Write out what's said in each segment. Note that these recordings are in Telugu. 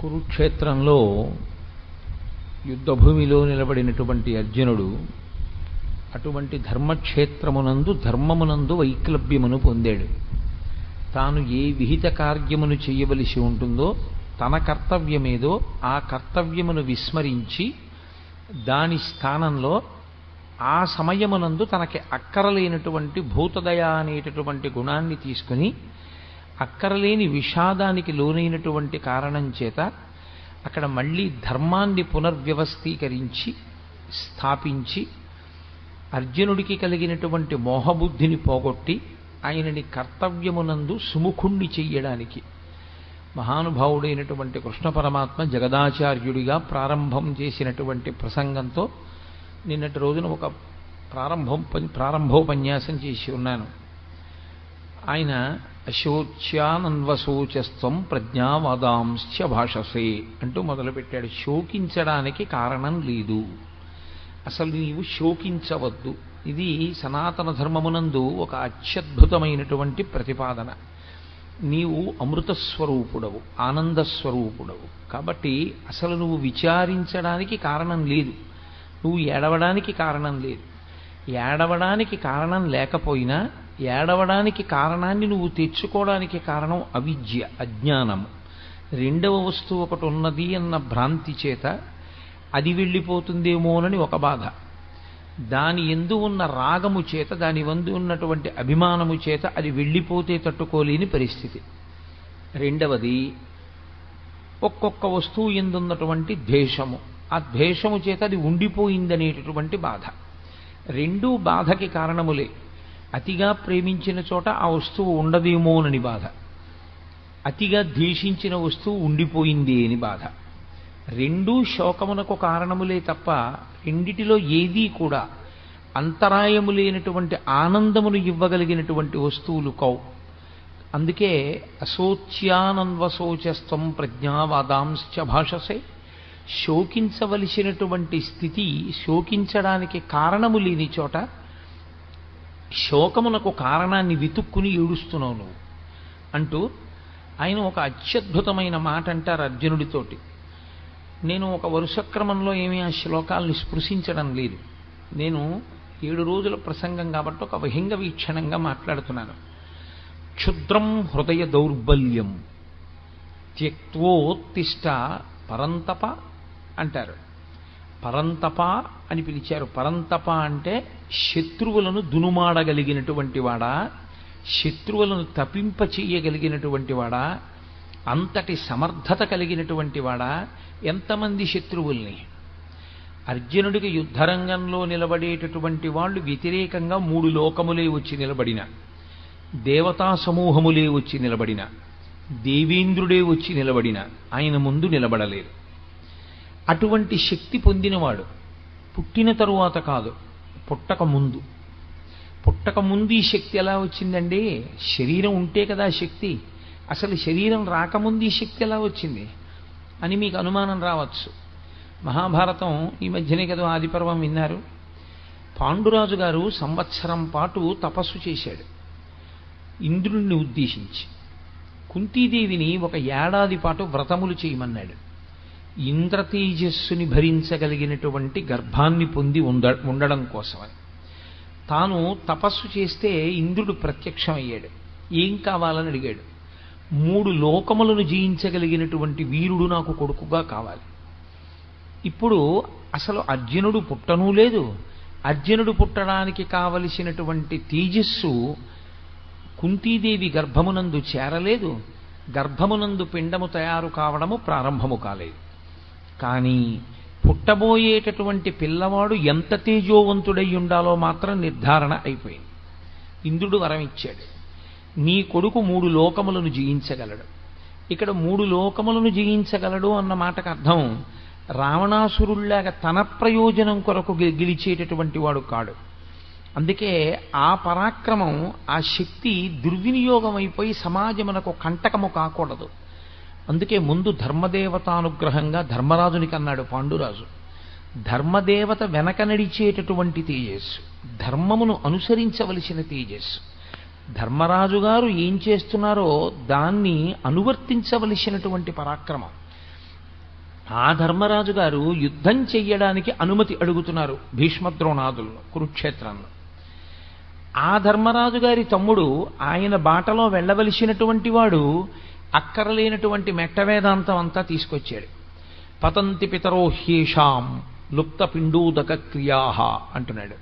కురుక్షేత్రంలో యుద్ధభూమిలో నిలబడినటువంటి అర్జునుడు అటువంటి ధర్మక్షేత్రమునందు ధర్మమునందు వైక్లభ్యమును పొందాడు. తాను ఏ విహిత కార్యమును చేయవలసి ఉంటుందో తన కర్తవ్యమేదో ఆ కర్తవ్యమును విస్మరించి దాని స్థానంలో ఆ సమయమునందు తనకి అక్కరలేనటువంటి భూతదయ అనేటటువంటి గుణాన్ని తీసుకుని అక్కరలేని విషాదానికి లోనైనటువంటి కారణం చేత అక్కడ మళ్ళీ ధర్మాన్ని పునర్వ్యవస్థీకరించి స్థాపించి అర్జునుడికి కలిగినటువంటి మోహబుద్ధిని పోగొట్టి ఆయనని కర్తవ్యమునందు సుముఖుణ్ణి చెయ్యడానికి మహానుభావుడైనటువంటి కృష్ణ పరమాత్మ జగదాచార్యుడిగా ప్రారంభం చేసినటువంటి ప్రసంగంతో నిన్నటి రోజున ఒక ప్రారంభోపన్యాసం చేసి ఉన్నాను. ఆయన అశోచ్యానన్వశోచస్త్వం ప్రజ్ఞావాదాంశ్చ భాషసే అంటూ మొదలుపెట్టాడు. శోకించడానికి కారణం లేదు, అసలు నీవు శోకించవద్దు. ఇది సనాతన ధర్మమునందు ఒక అత్యద్భుతమైనటువంటి ప్రతిపాదన. నీవు అమృతస్వరూపుడవు, ఆనందస్వరూపుడవు, కాబట్టి అసలు నువ్వు విచారించడానికి కారణం లేదు, నువ్వు ఏడవడానికి కారణం లేదు. ఏడవడానికి కారణం లేకపోయినా ఏడవడానికి కారణాన్ని నువ్వు తెచ్చుకోవడానికి కారణం అవిద్య, అజ్ఞానము. రెండవ వస్తువు ఒకటి ఉన్నది అన్న భ్రాంతి చేత అది వెళ్ళిపోతుందేమోనని ఒక బాధ, దాని యందు ఉన్న రాగము చేత దాని వందు ఉన్నటువంటి అభిమానము చేత అది వెళ్ళిపోతే తట్టుకోలేని పరిస్థితి. రెండవది ఒక్కొక్క వస్తువు ఎందున్నటువంటి ద్వేషము, ఆ ద్వేషము చేత అది ఉండిపోయిందనేటటువంటి బాధ. రెండూ బాధకి కారణములే. అతిగా ప్రేమించిన చోట ఆ వస్తువు ఉండదేమోనని బాధ, అతిగా ద్వేషించిన వస్తువు ఉండిపోయింది అని బాధ. రెండూ శోకమునకు కారణములే తప్ప రెండిటిలో ఏదీ కూడా అంతరాయము లేనటువంటి ఆనందమును ఇవ్వగలిగినటువంటి వస్తువులు కౌ. అందుకే అశోచ్యానన్వశోచస్త్వం ప్రజ్ఞావాదాంశ్చ భాషసే. శోకించవలసినటువంటి స్థితి, శోకించడానికి కారణము లేని చోట శోకమునకు కారణాన్ని వెతుక్కుని ఏడుస్తున్నావు నువ్వు అంటూ ఆయన ఒక అత్యద్భుతమైన మాట అంటారు అర్జునుడితోటి. నేను ఒక వరుసక్రమంలో ఏమీ ఆ శ్లోకాల్ని స్పృశించడం లేదు. నేను 7 రోజుల ప్రసంగం కాబట్టి ఒక విహంగ వీక్షణంగా మాట్లాడుతున్నాను. క్షుద్రం హృదయ దౌర్బల్యం త్యక్తోత్తిష్ట పరంతప అంటారు. పరంతప అని పిలిచారు. పరంతప అంటే శత్రువులను దునుమాడగలిగినటువంటి వాడా, శత్రువులను తపింప చెయ్యగలిగినటువంటి వాడా, అంతటి సమర్థత కలిగినటువంటి వాడా. ఎంతమంది శత్రువుల్ని? అర్జునుడికి యుద్ధరంగంలో నిలబడేటటువంటి వాళ్ళు వ్యతిరేకంగా 3 లోకములే వచ్చి నిలబడిన, దేవతా సమూహములే వచ్చి నిలబడిన, దేవేంద్రుడే వచ్చి నిలబడిన ఆయన ముందు నిలబడలేదు. అటువంటి శక్తి పొందినవాడు పుట్టిన తరువాత కాదు, పుట్టక ముందు. పుట్టక ముందు ఈ శక్తి ఎలా వచ్చిందండి? శరీరం ఉంటే కదా శక్తి. అసలు శరీరం రాకముందు ఈ శక్తి ఎలా వచ్చింది అని మీకు అనుమానం రావచ్చు. మహాభారతం ఈ మధ్యనే కదా ఆదిపర్వం విన్నారు. పాండురాజు గారు సంవత్సరం పాటు తపస్సు చేశాడు ఇంద్రుణ్ణి ఉద్దేశించి. కుంతీదేవిని ఒక ఏడాది పాటు వ్రతములు చేయమన్నాడు. ఇంద్రతేజస్సుని భరించగలిగినటువంటి గర్భాన్ని పొంది ఉండడం కోసమని. తాను తపస్సు చేస్తే ఇంద్రుడు ప్రత్యక్షమయ్యాడు. ఏం కావాలని అడిగాడు. 3 లోకములను జయించగలిగినటువంటి వీరుడు నాకు కొడుకుగా కావాలి. ఇప్పుడు అసలు అర్జునుడు పుట్టనూ లేదు, అర్జునుడు పుట్టడానికి కావలసినటువంటి తేజస్సు కుంతీదేవి గర్భమునందు చేరలేదు, గర్భమునందు పిండము తయారు కావడము ప్రారంభము కాలేదు. కానీ పుట్టబోయేటటువంటి పిల్లవాడు ఎంత తేజోవంతుడై ఉండాలో మాత్రం నిర్ధారణ అయిపోయింది. ఇంద్రుడు వరం ఇచ్చాడు, నీ కొడుకు 3 లోకములను జయించగలడు. ఇక్కడ 3 లోకములను జయించగలడు అన్న మాటకు అర్థం రావణాసురుల్లాగా తన ప్రయోజనం కొరకు గెలిచేటటువంటి వాడు కాడు. అందుకే ఆ పరాక్రమం, ఆ శక్తి దుర్వినియోగం అయిపోయి సమాజమునకు కంటకము కాకూడదు. అందుకే ముందు ధర్మదేవతానుగ్రహంగా ధర్మరాజునికి అన్నాడు పాండురాజు. ధర్మదేవత వెనక నడిచేటటువంటి తేజస్సు, ధర్మమును అనుసరించవలసిన తేజస్సు. ధర్మరాజు గారు ఏం చేస్తున్నారో దాన్ని అనువర్తించవలసినటువంటి పరాక్రమం. ఆ ధర్మరాజు గారు యుద్ధం చెయ్యడానికి అనుమతి అడుగుతున్నారు భీష్మద్రోణాదులను కురుక్షేత్రంలో. ఆ ధర్మరాజు గారి తమ్ముడు ఆయన బాటలో వెళ్ళవలసినటువంటి వాడు అక్కరలేనటువంటి మెట్ట వేదాంతం అంతా తీసుకొచ్చాడు. పతంతి పితరో హ్యేషాం లుప్త పిండూదక క్రియాహ అంటున్నాడు.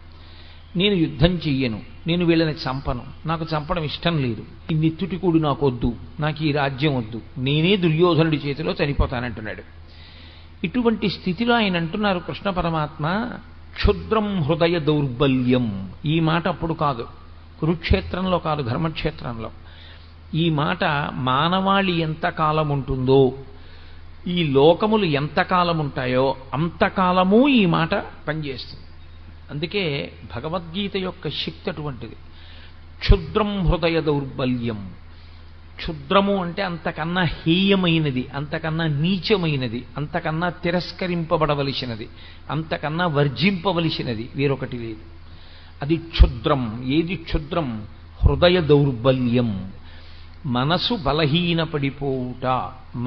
నేను యుద్ధం చెయ్యను, నేను వీళ్ళని చంపను, నాకు చంపడం ఇష్టం లేదు, ఈ నిత్తుటికూడు నాకు వద్దు, నాకు ఈ రాజ్యం వద్దు, నేనే దుర్యోధనుడి చేతిలో చనిపోతానంటున్నాడు. ఇటువంటి స్థితిలో ఆయన అంటున్నారు కృష్ణ పరమాత్మ, క్షుద్రం హృదయ దౌర్బల్యం. ఈ మాట అప్పుడు కాదు, కురుక్షేత్రంలో కాదు, ధర్మక్షేత్రంలో. ఈ మాట మానవాళి ఎంతకాలం ఉంటుందో, ఈ లోకములు ఎంతకాలం ఉంటాయో అంతకాలము ఈ మాట పనిచేస్తుంది. అందుకే భగవద్గీత యొక్క శక్తి అటువంటిది. క్షుద్రం హృదయ దౌర్బల్యం. క్షుద్రము అంటే అంతకన్నా హేయమైనది, అంతకన్నా నీచమైనది, అంతకన్నా తిరస్కరింపబడవలసినది, అంతకన్నా వర్జింపవలసినది వేరొకటి లేదు. అది క్షుద్రం. ఏది క్షుద్రం? హృదయ దౌర్బల్యం. మనసు బలహీనపడిపోవుట,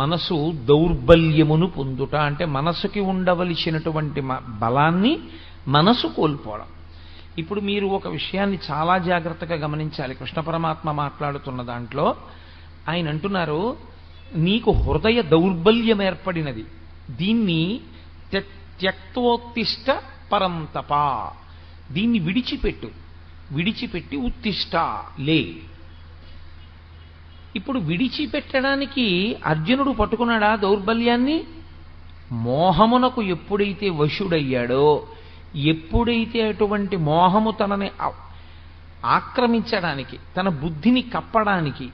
మనసు దౌర్బల్యమును పొందుట. అంటే మనసుకి ఉండవలసినటువంటి బలాన్ని మనసు కోల్పోవడం. ఇప్పుడు మీరు ఒక విషయాన్ని చాలా జాగ్రత్తగా గమనించాలి. కృష్ణ పరమాత్మ మాట్లాడుతున్న దాంట్లో ఆయన అంటున్నారు, నీకు హృదయ దౌర్బల్యం ఏర్పడినది, దీన్ని త్యక్తోత్తిష్ట పరంతప, దీన్ని విడిచిపెట్టి ఉత్తిష్ట లే. ఇప్పుడు విడిచిపెట్టడానికి అర్జునుడు పట్టుకున్నాడా దౌర్బల్యాన్ని? మోహమునకు ఎప్పుడైతే వశుడయ్యాడో, ఎప్పుడైతే అటువంటి మోహము తనని ఆక్రమించడానికి, తన బుద్ధిని కప్పడానికి,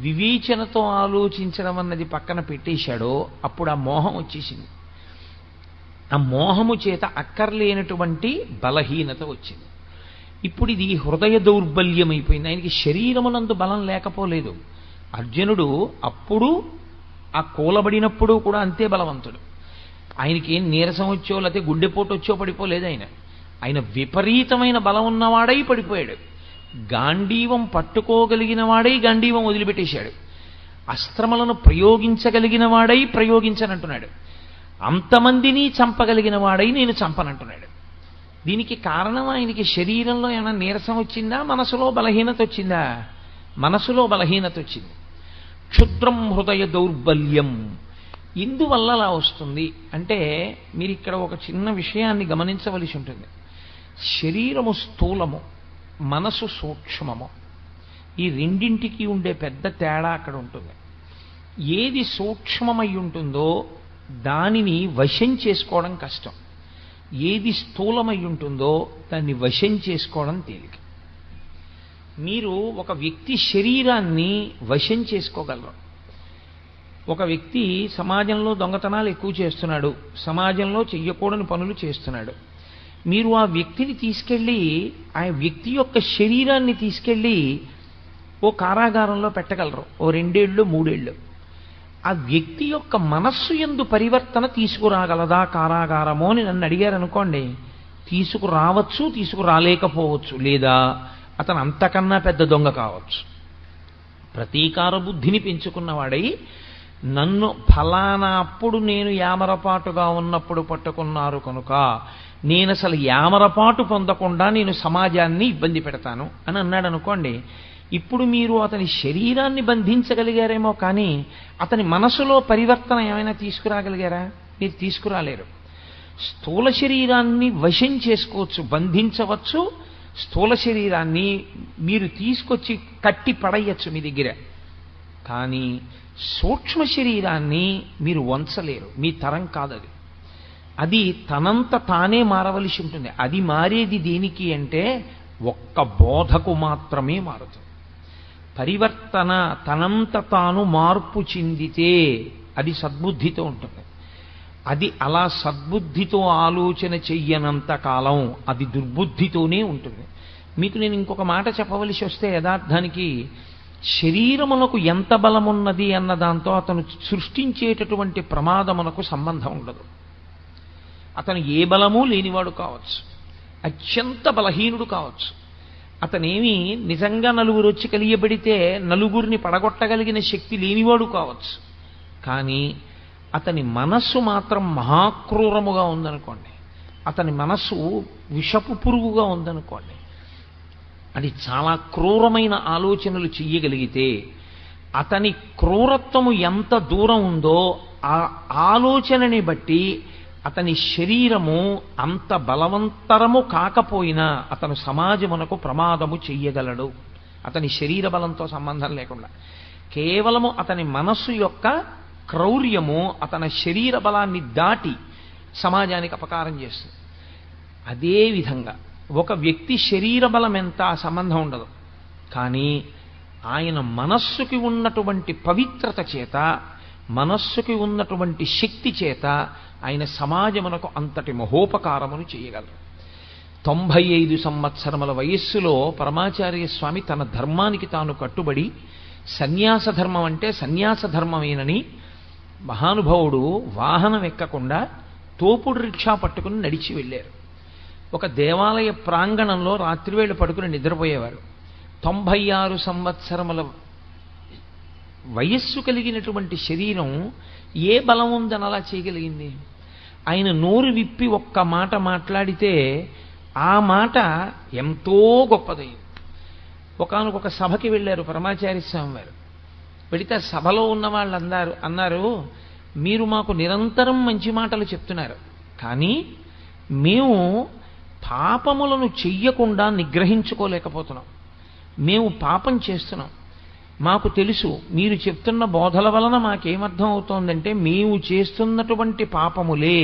వివేచనతో ఆలోచించడం అన్నది పక్కన పెట్టేశాడో అప్పుడు ఆ మోహం వచ్చేసింది. ఆ మోహము చేత అక్కర్లేనటువంటి బలహీనత వచ్చింది. ఇప్పుడు ఇది హృదయ దౌర్బల్యం అయిపోయింది. ఆయనకి శరీరమునందు బలం లేకపోలేదు. అర్జునుడు అప్పుడు ఆ కూలబడినప్పుడు కూడా అంతే బలవంతుడు. ఆయనకి ఏం నీరసం వచ్చో లేకపోతే గుండెపోటు వచ్చో పడిపోలేదు. ఆయన విపరీతమైన బలం ఉన్నవాడై పడిపోయాడు. గాంధీవం పట్టుకోగలిగిన వాడై గాంధీవం వదిలిపెట్టేశాడు. అస్త్రములను ప్రయోగించగలిగిన వాడై ప్రయోగించనంటున్నాడు. అంతమందిని చంపగలిగిన వాడై నేను చంపనంటున్నాడు. దీనికి కారణం ఆయనకి శరీరంలో ఏమైనా నీరసం వచ్చిందా, మనసులో బలహీనత వచ్చిందా? మనసులో బలహీనత వచ్చింది. క్షుద్రం హృదయ దౌర్బల్యం. ఎందువల్ల అలా వస్తుంది అంటే మీరు ఇక్కడ ఒక చిన్న విషయాన్ని గమనించవలసి ఉంటుంది. శరీరము స్థూలము, మనసు సూక్ష్మము. ఈ రెండింటికి ఉండే పెద్ద తేడా అక్కడ ఉంటుంది. ఏది సూక్ష్మమై ఉంటుందో దానిని వశం చేసుకోవడం కష్టం, ఏది స్థూలమై ఉంటుందో దాన్ని వశం చేసుకోవడం తేలిక. మీరు ఒక వ్యక్తి శరీరాన్ని వశం చేసుకోగలరు. ఒక వ్యక్తి సమాజంలో దొంగతనాలు ఎక్కువ చేస్తున్నాడు, సమాజంలో చెయ్యకూడని పనులు చేస్తున్నాడు. మీరు ఆ వ్యక్తిని తీసుకెళ్ళి, ఆ వ్యక్తి యొక్క శరీరాన్ని తీసుకెళ్ళి ఓ కారాగారంలో పెట్టగలరు, ఓ 2 ఏళ్ళు 3 ఏళ్ళు. ఆ వ్యక్తి యొక్క మనస్సు యందు పరివర్తన తీసుకురాగలదా కారాగారమో అని నన్ను అడిగారనుకోండి, తీసుకురావచ్చు, తీసుకురాలేకపోవచ్చు. లేదా అతను అంతకన్నా పెద్ద దొంగ కావచ్చు. ప్రతీకార బుద్ధిని పెంచుకున్నవాడై నన్ను ఫలానా అప్పుడు నేను యామరపాటుగా ఉన్నప్పుడు పట్టుకున్నారు కనుక నేను అసలు యామరపాటు పొందకుండా నేను సమాజాన్ని ఇబ్బంది పెడతాను అని అన్నాడు అనుకోండి. ఇప్పుడు మీరు అతని శరీరాన్ని బంధించగలిగారేమో కానీ అతని మనసులో పరివర్తన ఏమైనా తీసుకురాగలిగారా? మీరు తీసుకురాలేరు. స్థూల శరీరాన్ని వశం చేసుకోవచ్చు, బంధించవచ్చు. స్థూల శరీరాన్ని మీరు తీసుకొచ్చి కట్టి పడేయచ్చు మీ దగ్గర. కానీ సూక్ష్మ శరీరాన్ని మీరు వంచలేరు, మీ తరం కాదది. అది తనంత తానే మారవలసి ఉంటుంది. అది మారేది దేనికి అంటే ఒక్క బోధకు మాత్రమే మారుతుంది. పరివర్తన తనంత తాను మార్పు చెందితే అది సద్బుద్ధితో ఉంటుంది. అది అలా సద్బుద్ధితో ఆలోచన చెయ్యనంత కాలం అది దుర్బుద్ధితోనే ఉంటుంది. మీకు నేను ఇంకొక మాట చెప్పవలసి వస్తే, యథార్థానికి శరీరమునకు ఎంత బలమున్నది అన్న దాంతో అతను సృష్టించేటటువంటి ప్రమాదమునకు సంబంధం ఉండదు. అతను ఏ బలము లేనివాడు కావచ్చు, అత్యంత బలహీనుడు కావచ్చు. అతనేమి నిజంగా నలుగురు వచ్చి కలియబడితే నలుగురిని పడగొట్టగలిగిన శక్తి లేనివాడు కావచ్చు. కానీ అతని మనస్సు మాత్రం మహాక్రూరముగా ఉందనుకోండి, అతని మనస్సు విషపు పురుగుగా ఉందనుకోండి, అది చాలా క్రూరమైన ఆలోచనలు చెయ్యగలిగితే అతని క్రూరత్వము ఎంత దూరం ఉందో ఆ ఆలోచనని బట్టి అతని శరీరము అంత బలవంతరము కాకపోయినా అతను సమాజమునకు ప్రమాదము చెయ్యగలడు. అతని శరీర బలంతో సంబంధం లేకుండా కేవలము అతని మనస్సు యొక్క క్రౌర్యము అతని శరీర బలాన్ని దాటి సమాజానికి అపకారం చేస్తుంది. అదేవిధంగా ఒక వ్యక్తి శరీర బలం ఎంత సంబంధం ఉండదు, కానీ ఆయన మనస్సుకి ఉన్నటువంటి పవిత్రత చేత, మనస్సుకి ఉన్నటువంటి శక్తి చేత ఆయన సమాజమునకు అంతటి మహోపకారమును చేయగలరు. 95 సంవత్సరముల వయస్సులో పరమాచార్య స్వామి తన ధర్మానికి తాను కట్టుబడి సన్యాస ధర్మం అంటే సన్యాస ధర్మమేనని మహానుభావుడు వాహనం ఎక్కకుండా తోపుడు రిక్షా పట్టుకుని నడిచి వెళ్ళారు. ఒక దేవాలయ ప్రాంగణంలో రాత్రివేళ పడుకుని నిద్రపోయేవారు. 96 సంవత్సరముల వయస్సు కలిగినటువంటి శరీరం ఏ బలం ఉందని అలా చేయగలిగింది? ఆయన నోరు విప్పి ఒక్క మాట మాట్లాడితే ఆ మాట ఎంతో గొప్పదైంది. ఒకానొక సభకి వెళ్ళారు పరమాచార్య స్వామి వారు. వెళితే సభలో ఉన్న వాళ్ళు అన్నారు, మీరు మాకు నిరంతరం మంచి మాటలు చెప్తున్నారు, కానీ మేము పాపములను చెయ్యకుండా నిగ్రహించుకోలేకపోతున్నాం. మేము పాపం చేస్తున్నాం. మాకు తెలుసు మీరు చెప్తున్న బోధల వలన మాకేమర్థం అవుతోందంటే మేము చేస్తున్నటువంటి పాపములే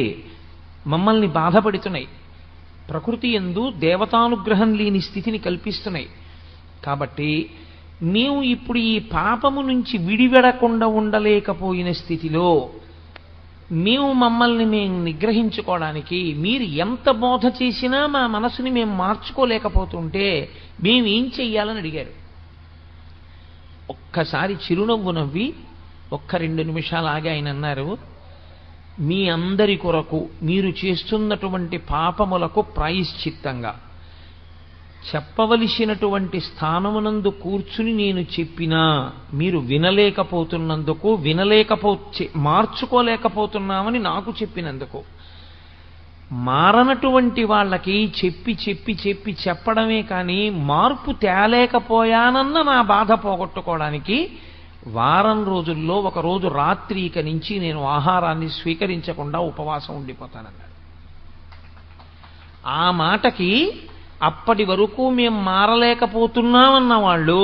మమ్మల్ని బాధపడుతున్నాయి, ప్రకృతి యందు దేవతానుగ్రహం లేని స్థితిని కల్పిస్తున్నాయి. కాబట్టి మేము ఇప్పుడు ఈ పాపము నుంచి విడివెడకుండా ఉండలేకపోయిన స్థితిలో మమ్మల్ని మేము నిగ్రహించుకోవడానికి మీరు ఎంత బోధ చేసినా మా మనసుని మేము మార్చుకోలేకపోతుంటే మేమేం చెయ్యాలని అడిగారు. ఒక్కసారి చిరునవ్వు నవ్వి 1-2 నిమిషాలు ఆగి ఆయన అన్నారు, మీ అందరి కొరకు మీరు చేస్తున్నటువంటి పాపములకు ప్రాయశ్చిత్తంగా చెప్పవలసినటువంటి స్థానమునందు కూర్చుని నేను చెప్పినా మీరు వినలేకపోతున్నందుకు, మార్చుకోలేకపోతున్నామని నాకు చెప్పినందుకు, మారనటువంటి వాళ్ళకి చెప్పి చెప్పి చెప్పి చెప్పడమే కానీ మార్పు తేలేకపోయానన్న నా బాధ పోగొట్టుకోవడానికి వారం రోజుల్లో ఒక రోజు రాత్రి ఇక నుంచి నేను ఆహారాన్ని స్వీకరించకుండా ఉపవాసం ఉండిపోతానన్నాడు. ఆ మాటకి అప్పటి వరకు మేము మారలేకపోతున్నామన్న వాళ్ళు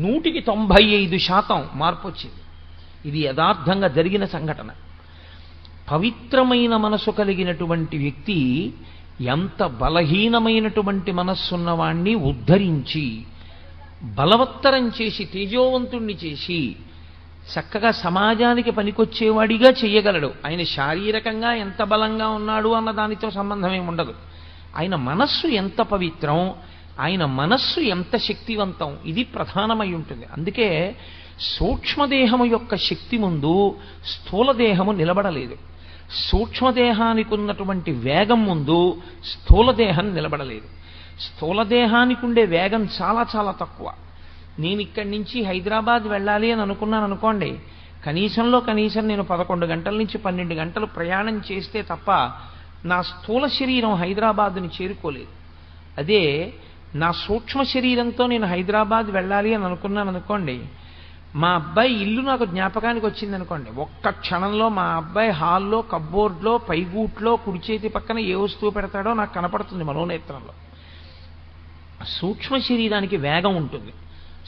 195% మార్పు వచ్చింది. ఇది యథార్థంగా జరిగిన సంఘటన. పవిత్రమైన మనసు కలిగినటువంటి వ్యక్తి ఎంత బలహీనమైనటువంటి మనస్సున్నవాణ్ణి ఉద్ధరించి బలవత్తరం చేసి తేజోవంతుణ్ణి చేసి చక్కగా సమాజానికి పనికొచ్చేవాడిగా చెయ్యగలడు. ఆయన శారీరకంగా ఎంత బలంగా ఉన్నాడు అన్న దానితో సంబంధం ఉండదు. ఆయన మనస్సు ఎంత పవిత్రం, ఆయన మనస్సు ఎంత శక్తివంతం, ఇది ప్రధానమై ఉంటుంది. అందుకే సూక్ష్మదేహము యొక్క శక్తి ముందు స్థూలదేహము నిలబడలేదు. సూక్ష్మదేహానికి ఉన్నటువంటి వేగం ముందు స్థూలదేహం నిలబడలేదు. స్థూలదేహానికి ఉండే వేగం చాలా చాలా తక్కువ. నేను ఇక్కడి నుంచి హైదరాబాద్ వెళ్ళాలి అని అనుకున్నాను అనుకోండి, కనీసంలో కనీసం నేను 11 గంటల నుంచి 12 గంటలు ప్రయాణం చేస్తే తప్ప నా స్థూల శరీరం హైదరాబాద్ని చేరుకోలేదు. అదే నా సూక్ష్మ శరీరంతో నేను హైదరాబాద్ వెళ్ళాలి అని అనుకున్నాను అనుకోండి, మా అబ్బాయి ఇల్లు నాకు జ్ఞాపకానికి వచ్చింది అనుకోండి, ఒక్క క్షణంలో మా అబ్బాయి హాల్లో, కబ్బోర్డ్లో, పైగూట్లో, కుడి చేతి పక్కన ఏ వస్తువు పెడతాడో నాకు కనపడుతుంది మనోనేత్రంలో. సూక్ష్మ శరీరానికి వేగం ఉంటుంది,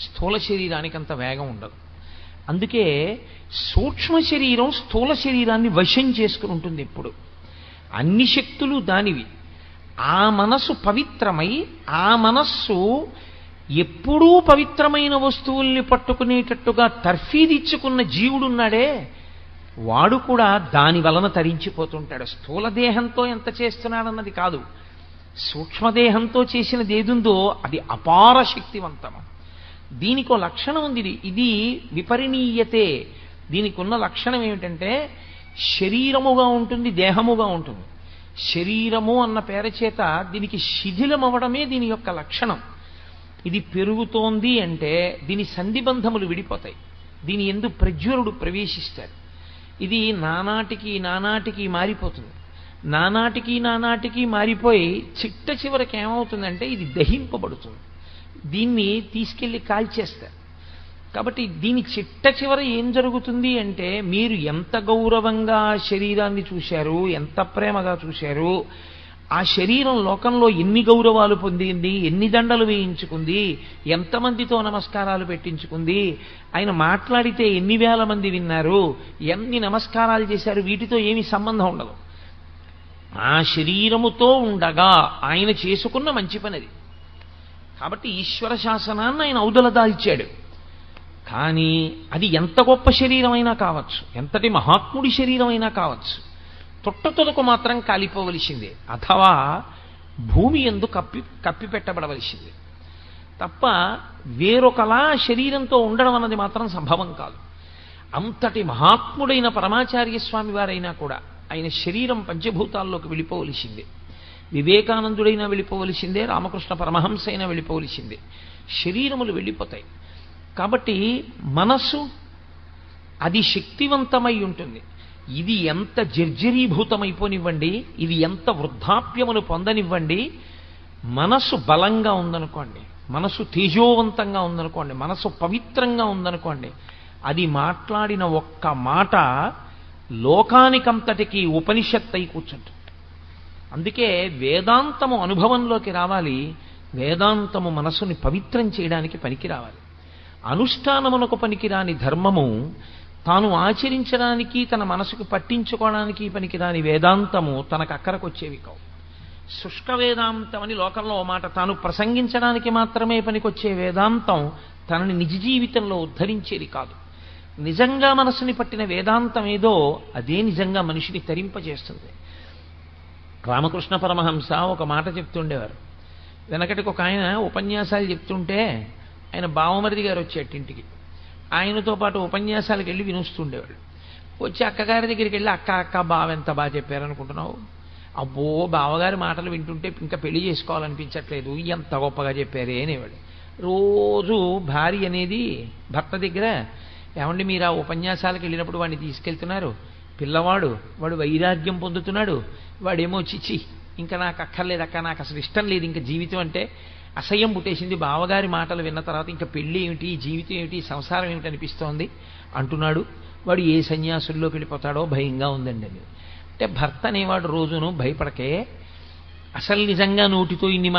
స్థూల శరీరానికి అంత వేగం ఉండదు. అందుకే సూక్ష్మ శరీరం స్థూల శరీరాన్ని వశం చేసుకుని ఉంటుంది ఎప్పుడు. అన్ని శక్తులు దానివి. ఆ మనస్సు పవిత్రమై, ఆ మనస్సు ఎప్పుడూ పవిత్రమైన వస్తువుల్ని పట్టుకునేటట్టుగా తర్ఫీదిచ్చుకున్న జీవుడున్నాడే, వాడు కూడా దాని వలన తరించిపోతుంటాడు. స్థూలదేహంతో ఎంత చేస్తున్నాడన్నది కాదు, సూక్ష్మదేహంతో చేసినది ఏదుందో అది అపార శక్తివంతము. దీనికో లక్షణం ఉంది, ఇది విపరిణీయతే. దీనికి ఉన్న లక్షణం ఏమిటంటే శరీరముగా ఉంటుంది, దేహముగా ఉంటుంది. శరీరము అన్న పేరు చేత దీనికి శిథిలం అవ్వడమే దీని యొక్క లక్షణం. ఇది పెరుగుతోంది అంటే దీని సంధిబంధములు విడిపోతాయి, దీని యందు ప్రజ్వరుడు ప్రవేశిస్తాడు. ఇది నానాటికి నానాటికి మారిపోతుంది. నానాటికి మారిపోయి చిట్ట చివరికి ఏమవుతుందంటే ఇది దహింపబడుతుంది. దీన్ని తీసుకెళ్ళి కాల్చేస్తారు. కాబట్టి దీని చిట్ట చివర ఏం జరుగుతుంది అంటే, మీరు ఎంత గౌరవంగా శరీరాన్ని చూశారు, ఎంత ప్రేమగా చూశారు, ఆ శరీరం లోకంలో ఎన్ని గౌరవాలు పొందింది, ఎన్ని దండలు వేయించుకుంది, ఎంతమందితో నమస్కారాలు పెట్టించుకుంది, ఆయన మాట్లాడితే ఎన్ని వేల మంది విన్నారు, ఎన్ని నమస్కారాలు చేశారు, వీటితో ఏమీ సంబంధం ఉండదు. ఆ శరీరముతో ఉండగా ఆయన చేసుకున్న మంచి పనిది. కాబట్టి ఈశ్వర శాసనాన్ని ఆయన ఔదల దాల్చాడు. కానీ అది ఎంత గొప్ప శరీరమైనా కావచ్చు, ఎంతటి మహాత్ముడి శరీరమైనా కావచ్చు, తొట్టతొలకు మాత్రం కాలిపోవలసిందే, అథవా భూమి యందు కప్పిపెట్టబడవలసిందే తప్ప వేరొకలా శరీరంతో ఉండడం అన్నది మాత్రం సంభవం కాదు. అంతటి మహాత్ముడైన పరమాచార్య స్వామి వారైనా కూడా ఆయన శరీరం పంచభూతాల్లోకి వెళ్ళిపోవలసిందే. వివేకానందుడైనా వెళ్ళిపోవలసిందే, రామకృష్ణ పరమహంస అయినా వెళ్ళిపోవలసిందే. శరీరములు వెళ్ళిపోతాయి. కాబట్టి మనస్సు అది శక్తివంతమై ఉంటుంది. ఇది ఎంత జర్జరీభూతమైపోనివ్వండి, ఇది ఎంత వృద్ధాప్యమును పొందనివ్వండి, మనస్సు బలంగా ఉందనుకోండి, మనస్సు తేజోవంతంగా ఉందనుకోండి, మనస్సు పవిత్రంగా ఉందనుకోండి, అది మాట్లాడిన ఒక్క మాట లోకానికంతటికి ఉపనిషత్తు అయి కూర్చుంటుంది. అందుకే వేదాంతము అనుభవంలోకి రావాలి. వేదాంతము మనస్సుని పవిత్రం చేయడానికి పనికి రావాలి. అనుష్ఠానమునకు పనికిరాని ధర్మము తాను ఆచరించడానికి, తన మనసుకు పట్టించుకోవడానికి పనికిరాని వేదాంతము తనకు అక్కరకొచ్చేవి కావు. శుష్క వేదాంతం అని లోకంలో ఓ మాట, తాను ప్రసంగించడానికి మాత్రమే పనికొచ్చే వేదాంతం తనని నిజ జీవితంలో ఉద్ధరించేది కాదు. నిజంగా మనసుని పట్టిన వేదాంతం ఏదో అదే నిజంగా మనిషిని తరింపజేస్తుంది. రామకృష్ణ పరమహంస ఒక మాట చెప్తుండేవారు. వెనకటికి ఒక ఆయన ఉపన్యాసాలు చెప్తుంటే ఆయన బావమరిది గారు వచ్చేట ఇంటికి, ఆయనతో పాటు ఉపన్యాసాలకు వెళ్ళి వినుస్తుండేవాడు. వచ్చి అక్కగారి దగ్గరికి వెళ్ళి, అక్క బావ ఎంత బాగా చెప్పారనుకుంటున్నావు, అబ్బో బావగారి మాటలు వింటుంటే ఇంకా పెళ్లి చేసుకోవాలనిపించట్లేదు, ఎంత గొప్పగా చెప్పారే అనేవాడు. రోజు భార్య అనేది భర్త దగ్గర, ఏమండి మీరు ఆ ఉపన్యాసాలకు వెళ్ళినప్పుడు వాడిని తీసుకెళ్తున్నారు, వాడు వైరాగ్యం పొందుతున్నాడు, వాడేమో చిచి ఇంకా నాకు అక్కర్లేదక్క, నాకు అసలు ఇష్టం లేదు ఇంకా జీవితం అంటే, అసహ్యం పుట్టేసింది, బావగారి మాటలు విన్న తర్వాత ఇంకా పెళ్ళి ఏమిటి, జీవితం ఏమిటి, సంసారం ఏమిటి అనిపిస్తోంది అంటున్నాడు. వాడు ఏ సన్యాసుల్లోకి వెళ్ళిపోతాడో భయంగా ఉందండి అని. అంటే భర్త అనేవాడు రోజును భయపడకే, అసలు నిజంగా నోటితో ఇన్ని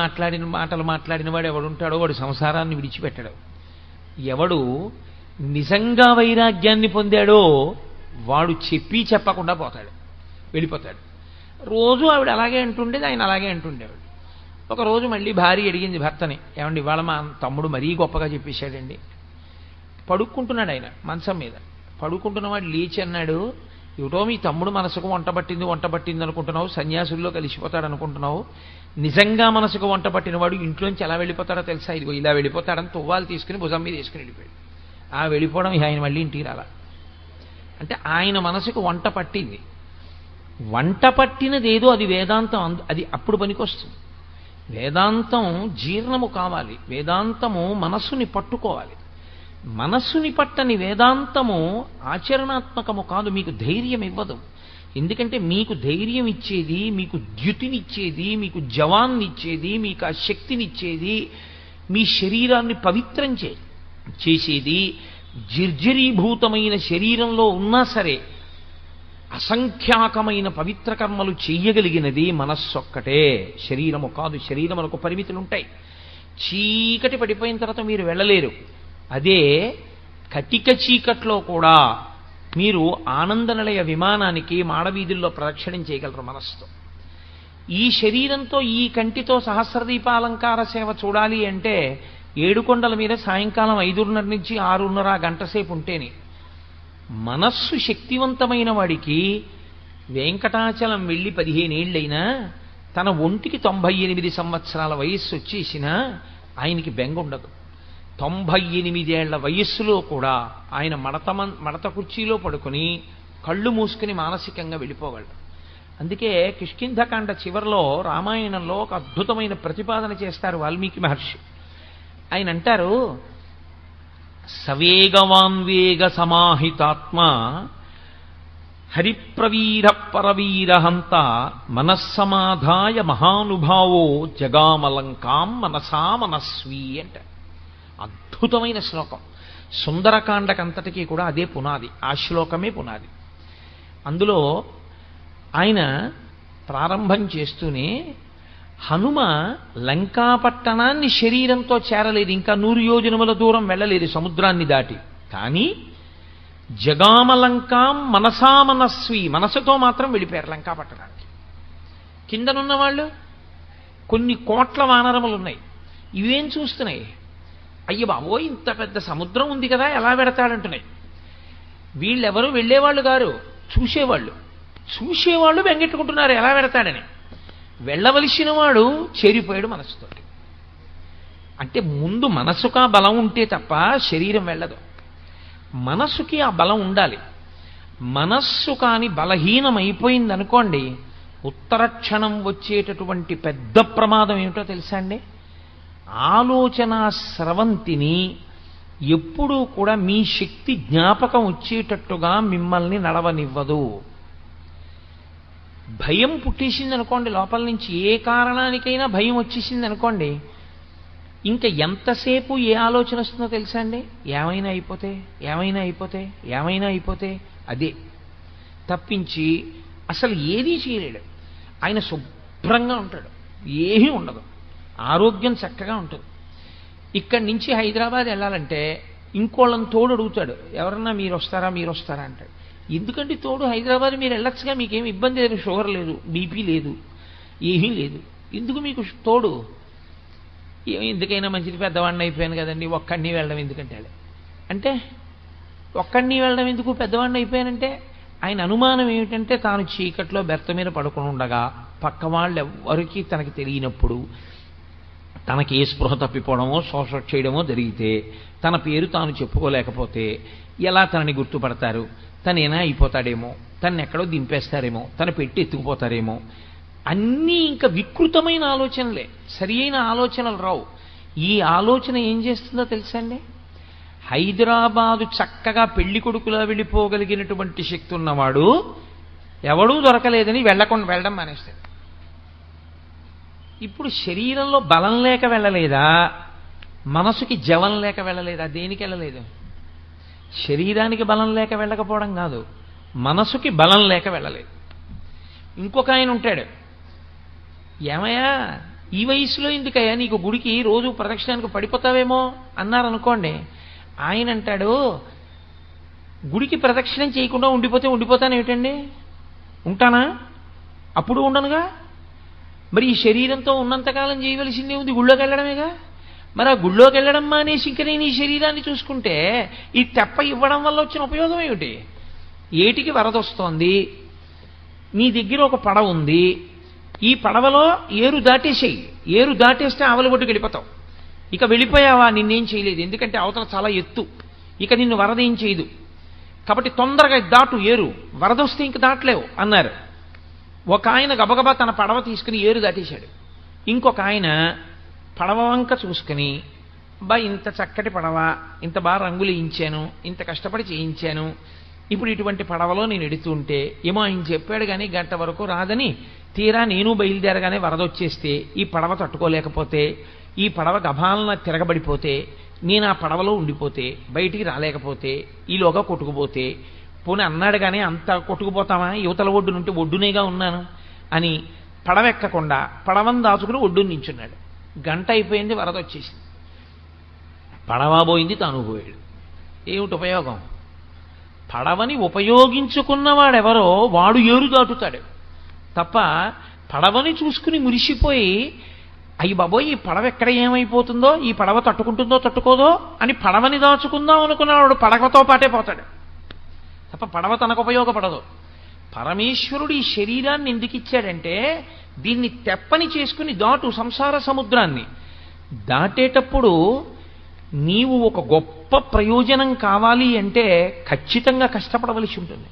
మాటలు మాట్లాడిన వాడు ఎవడుంటాడో వాడు సంసారాన్ని విడిచిపెట్టడు. ఎవడు నిజంగా వైరాగ్యాన్ని పొందాడో వాడు చెప్పకుండా వెళ్ళిపోతాడు. రోజు ఆవిడ అలాగే అంటుండేది, ఆయన అలాగే అంటుండేవాడు. ఒకరోజు మళ్ళీ భార్య అడిగింది భర్తని, ఏమండి ఇవాళ మా తమ్ముడు మరీ గొప్పగా చెప్పేశాడండి. పడుకుంటున్నాడు ఆయన మంచం మీద, పడుకుంటున్నవాడు లేచి అన్నాడు, ఏమిటో మీ తమ్ముడు మనసుకు వంట పట్టింది అనుకుంటున్నావు, సన్యాసుల్లో కలిసిపోతాడు అనుకుంటున్నావు, నిజంగా మనసుకు వంట పట్టినవాడు ఇంట్లోంచి ఎలా వెళ్ళిపోతాడో తెలుసా, ఇదిగో ఇలా వెళ్ళిపోతాడని తువ్వాలు తీసుకుని భుజం మీద వేసుకుని వెళ్ళిపోయాడు. ఆ వెళ్ళిపోవడం ఆయన మళ్ళీ ఇంటికి రాలా. అంటే ఆయన మనసుకు వంట పట్టింది. వంట పట్టినదేదో అది వేదాంతం, అది అప్పుడు పనికొస్తుంది. వేదాంతం జీర్ణము కావాలి, వేదాంతము మనస్సుని పట్టుకోవాలి. మనస్సుని పట్టని వేదాంతము ఆచరణాత్మకము కాదు, మీకు ధైర్యం ఇవ్వదు. ఎందుకంటే మీకు ధైర్యం ఇచ్చేది, మీకు ద్యుతినిచ్చేది, మీకు జవాన్నిచ్చేది, మీకు ఆ శక్తినిచ్చేది, మీ శరీరాన్ని పవిత్రం చేసేది, జర్జరీభూతమైన శరీరంలో ఉన్నా సరే అసంఖ్యాకమైన పవిత్ర కర్మలు చెయ్యగలిగినది మనస్సొక్కటే, శరీరము కాదు. శరీరములకు పరిమితులుంటాయి. చీకటి పడిపోయిన తర్వాత మీరు వెళ్ళలేరు. అదే కటిక చీకట్లో కూడా మీరు ఆనందనిలయ విమానానికి మాడవీధుల్లో ప్రదక్షిణం చేయగలరు మనస్సుతో. ఈ శరీరంతో, ఈ కంటితో సహస్రదీపాలంకార సేవ చూడాలి అంటే 7 కొండల మీద సాయంకాలం 5:30 నుంచి 6:30 గంట సేపు ఉంటేనే. మనస్సు శక్తివంతమైన వాడికి వెంకటాచలం వెళ్ళి 15 ఏళ్ళైనా, తన ఒంటికి 98 సంవత్సరాల వయస్సు వచ్చేసినా ఆయనకి బెంగ ఉండదు. 98 ఏళ్ల వయస్సులో కూడా ఆయన మడత కుర్చీలో పడుకుని కళ్ళు మూసుకుని మానసికంగా వెళ్ళిపోగలడు. అందుకే కిష్కింధకాండ చివరిలో రామాయణంలో ఒక అద్భుతమైన ప్రతిపాదన చేస్తారు వాల్మీకి మహర్షి. ఆయన అంటారు, సవేగవాన్వేగ సమాహితాత్మ హరిప్రవీర పరవీరహంత మనస్సమాధాయ మహానుభావో జగామలంకాం మనసా మనస్వీ అంట. అద్భుతమైన శ్లోకం. సుందరకాండకంతటికీ కూడా అదే పునాది, ఆ శ్లోకమే పునాది. అందులో ఆయన ప్రారంభం చేస్తూనే హనుమ లంకాపట్టణాన్ని శరీరంతో చేరలేదు, ఇంకా 100 యోజనముల దూరం వెళ్ళలేదు సముద్రాన్ని దాటి. కానీ జగామలంకాం మనసా మనస్వి, మనసుతో మాత్రం వెళ్ళిపోయారు లంకాపట్టణానికి. కిందనున్న వాళ్ళు కొన్ని కోట్ల వానరములు ఉన్నాయి, ఇవేం చూస్తున్నాయి? అయ్య బాబో ఇంత పెద్ద సముద్రం ఉంది కదా ఎలా వెడతాడంటున్నాయి. వీళ్ళెవరు వెళ్ళేవాళ్ళు గారు, చూసేవాళ్ళు బెంగెట్టుకుంటున్నారు ఎలా వెడతాడని. వెళ్ళవలసిన వాడు చేరిపోయాడు మనసుతోటి. అంటే ముందు మనసుకా బలం ఉంటే తప్ప శరీరం వెళ్ళదు. మనస్సుకి ఆ బలం ఉండాలి. మనస్సు కాని బలహీనమైపోయిందనుకోండి, ఉత్తర క్షణం వచ్చేటటువంటి పెద్ద ప్రమాదం ఏమిటో తెలుసా అండి? ఆలోచన స్రవంతిని ఎప్పుడూ కూడా మీ శక్తి జ్ఞాపకం వచ్చేటట్టుగా మిమ్మల్ని నడవనివ్వదు. భయం పుట్టేసింది అనుకోండి, లోపల నుంచి ఏ కారణానికైనా భయం వచ్చేసింది అనుకోండి, ఇంకా ఎంతసేపు ఏ ఆలోచన వస్తుందో తెలుసా అండి? ఏమైనా అయిపోతే అదే తప్పించి అసలు ఏదీ చేయలేడు. ఆయన శుభ్రంగా ఉంటాడు, ఏమీ ఉండదు, ఆరోగ్యం చక్కగా ఉంటుంది. ఇక్కడి నుంచి హైదరాబాద్ వెళ్ళాలంటే ఇంకోళ్ళని తోడు అడుగుతాడు, ఎవరన్నా మీరు వస్తారా అంటాడు. ఎందుకంటే తోడు, హైదరాబాద్ మీరు వెళ్ళొచ్చుగా, మీకేమి ఇబ్బంది లేదు, షుగర్ లేదు, బీపీ లేదు, ఏమీ లేదు, ఎందుకు మీకు తోడు? ఎందుకైనా మంచిది, పెద్దవాడిని అయిపోయాను కదండి, ఒక్కడిని వెళ్ళడం ఎందుకంటే అంటే ఒక్కడిని వెళ్ళడం ఎందుకు, పెద్దవాడిని అయిపోయానంటే? ఆయన అనుమానం ఏమిటంటే తాను చీకట్లో బెర్త మీద పడుకుని ఉండగా పక్క వాళ్ళు ఎవరికి తనకి తెలియనప్పుడు తనకి ఏ స్పృహ తప్పిపోవడమో శోష చేయడమో జరిగితే తన పేరు తాను చెప్పుకోలేకపోతే ఎలా తనని గుర్తుపడతారు? తనేనా అయిపోతాడేమో, తను ఎక్కడో దింపేస్తారేమో, తన పెట్టి ఎత్తుకుపోతారేమో, అన్నీ ఇంకా వికృతమైన ఆలోచనలే, సరి అయిన ఆలోచనలు రావు. ఈ ఆలోచన ఏం చేస్తుందో తెలుసా అండి? హైదరాబాదు చక్కగా పెళ్లి కొడుకులా వెళ్ళిపోగలిగినటువంటి శక్తి ఉన్నవాడు ఎవడూ దొరకలేదని వెళ్ళడం మానేస్తాడు. ఇప్పుడు శరీరంలో బలం లేక వెళ్ళలేదా, మనసుకి జవం లేక వెళ్ళలేదా? దేనికి వెళ్ళలేదు? శరీరానికి బలం లేక వెళ్ళకపోవడం కాదు, మనసుకి బలం లేక వెళ్ళలేదు. ఇంకొక ఆయన ఉంటాడు, ఏమయ్యా ఈ వయసులో ఎందుకయ్యా నీకు గుడికి రోజు ప్రదక్షిణానికి పడిపోతావేమో అన్నారనుకోండి, ఆయన అంటాడు, గుడికి ప్రదక్షిణం చేయకుండా ఉండిపోతాను ఏమిటండి? ఉంటానా? అప్పుడు ఉండనుగా. మరి ఈ శరీరంతో ఉన్నంతకాలం చేయవలసిందే ఉంది, గుళ్ళోకి వెళ్ళడమేగా. మరి ఆ గుళ్ళోకి వెళ్ళడం మానేసి ఇంక నేను ఈ శరీరాన్ని చూసుకుంటే ఈ తెప్ప ఇవ్వడం వల్ల వచ్చిన ఉపయోగం ఏమిటి? ఏటికి వరదొస్తోంది, నీ దగ్గర ఒక పడవ ఉంది, ఈ పడవలో ఏరు దాటేసేయి, ఏరు దాటేస్తే ఆవలి ఒడ్డుకి వెళ్ళిపోతావు. ఇక వెళ్ళిపోయావా, నిన్నేం చేయలేదు, ఎందుకంటే అవతల చాలా ఎత్తు, ఇక నిన్ను వరద ఏం చేయదు, కాబట్టి తొందరగా దాటు, ఏరు వరద వస్తే ఇంక దాటలేవు అన్నారు. ఒక ఆయన గబగబా తన పడవ తీసుకుని ఏరు దాటేశాడు. ఇంకొక ఆయన పడవ వంక చూసుకుని, బా ఇంత చక్కటి పడవ, ఇంత బాగా రంగులు వేయించాను, ఇంత కష్టపడి చేయించాను, ఇప్పుడు ఇటువంటి పడవలో నేను ఎడుతుంటే ఏమో ఆయన చెప్పాడు కానీ గంట వరకు రాదని, తీరా నేను బయలుదేరగానే వరద వచ్చేస్తే ఈ పడవ తట్టుకోలేకపోతే, ఈ పడవ గభాలన తిరగబడిపోతే, నేను ఆ పడవలో ఉండిపోతే, బయటికి రాలేకపోతే, ఈలోగా కొట్టుకుపోతే, పోనీ అన్నాడు కానీ అంత కొట్టుకుపోతామా, యువతల ఒడ్డు నుండి ఒడ్డునేగా ఉన్నాను అని పడవ ఎక్కకుండా పడవను దాచుకుని ఒడ్డుని నించున్నాడు. గంట అయిపోయింది, వరద వచ్చేసింది, పడవ పోయింది, తాను పోయాడు. ఏమిటి ఉపయోగం? పడవని ఉపయోగించుకున్నవాడెవరో వాడు ఏరు దాటుతాడు తప్ప, పడవని చూసుకుని మురిసిపోయి అయ్యి బాబోయ్ ఈ పడవ ఎక్కడ ఏమైపోతుందో, ఈ పడవ తట్టుకుంటుందో తట్టుకోదో అని పడవని దాచుకుందాం అనుకున్నవాడు పడవతో పాటే పోతాడు తప్ప పడవ తనకు ఉపయోగపడదు. పరమేశ్వరుడు ఈ శరీరాన్ని ఎందుకు ఇచ్చాడంటే దీన్ని తెప్పని చేసుకుని దాటు సంసార సముద్రాన్ని. దాటేటప్పుడు నీవు ఒక గొప్ప ప్రయోజనం కావాలి అంటే ఖచ్చితంగా కష్టపడవలసి ఉంటుంది.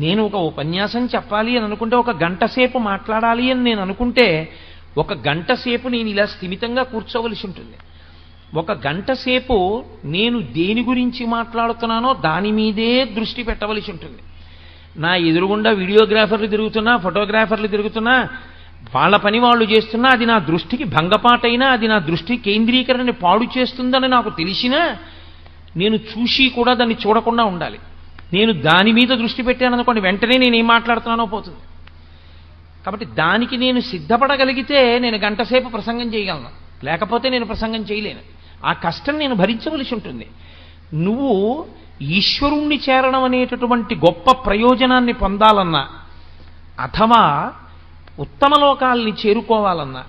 నేను ఒక ఉపన్యాసం చెప్పాలి అని అనుకుంటే, ఒక గంట సేపు మాట్లాడాలి అని నేను అనుకుంటే, ఒక గంట సేపు నేను ఇలా స్థిమితంగా కూర్చోవలసి ఉంటుంది. ఒక గంట సేపు నేను దేని గురించి మాట్లాడుతున్నానో దాని మీదే దృష్టి పెట్టవలసి ఉంటుంది. నా ఎదురుగుండా వీడియోగ్రాఫర్లు తిరుగుతున్నా, ఫోటోగ్రాఫర్లు తిరుగుతున్నా, వాళ్ళ పని వాళ్ళు చేస్తున్నా, అది నా దృష్టికి భంగపాటైనా, అది నా దృష్టి కేంద్రీకరణని పాడు చేస్తుందని నాకు తెలిసినా నేను చూసి కూడా దాన్ని చూడకుండా ఉండాలి. నేను దాని మీద దృష్టి పెట్టాననుకోండి, వెంటనే నేను ఏం మాట్లాడుతున్నానో పోతుంది. కాబట్టి దానికి నేను సిద్ధపడగలిగితే నేను గంటసేపు ప్రసంగం చేయగలను, లేకపోతే నేను ప్రసంగం చేయలేను. ఆ కష్టం నేను భరించవలసి ఉంటుంది. నువ్వు ఈశ్వరుణ్ణి చేరడం అనేటటువంటి గొప్ప ప్రయోజనాన్ని పొందాలన్నా, అథవా ఉత్తమ లోకాల్ని చేరుకోవాలన్నా,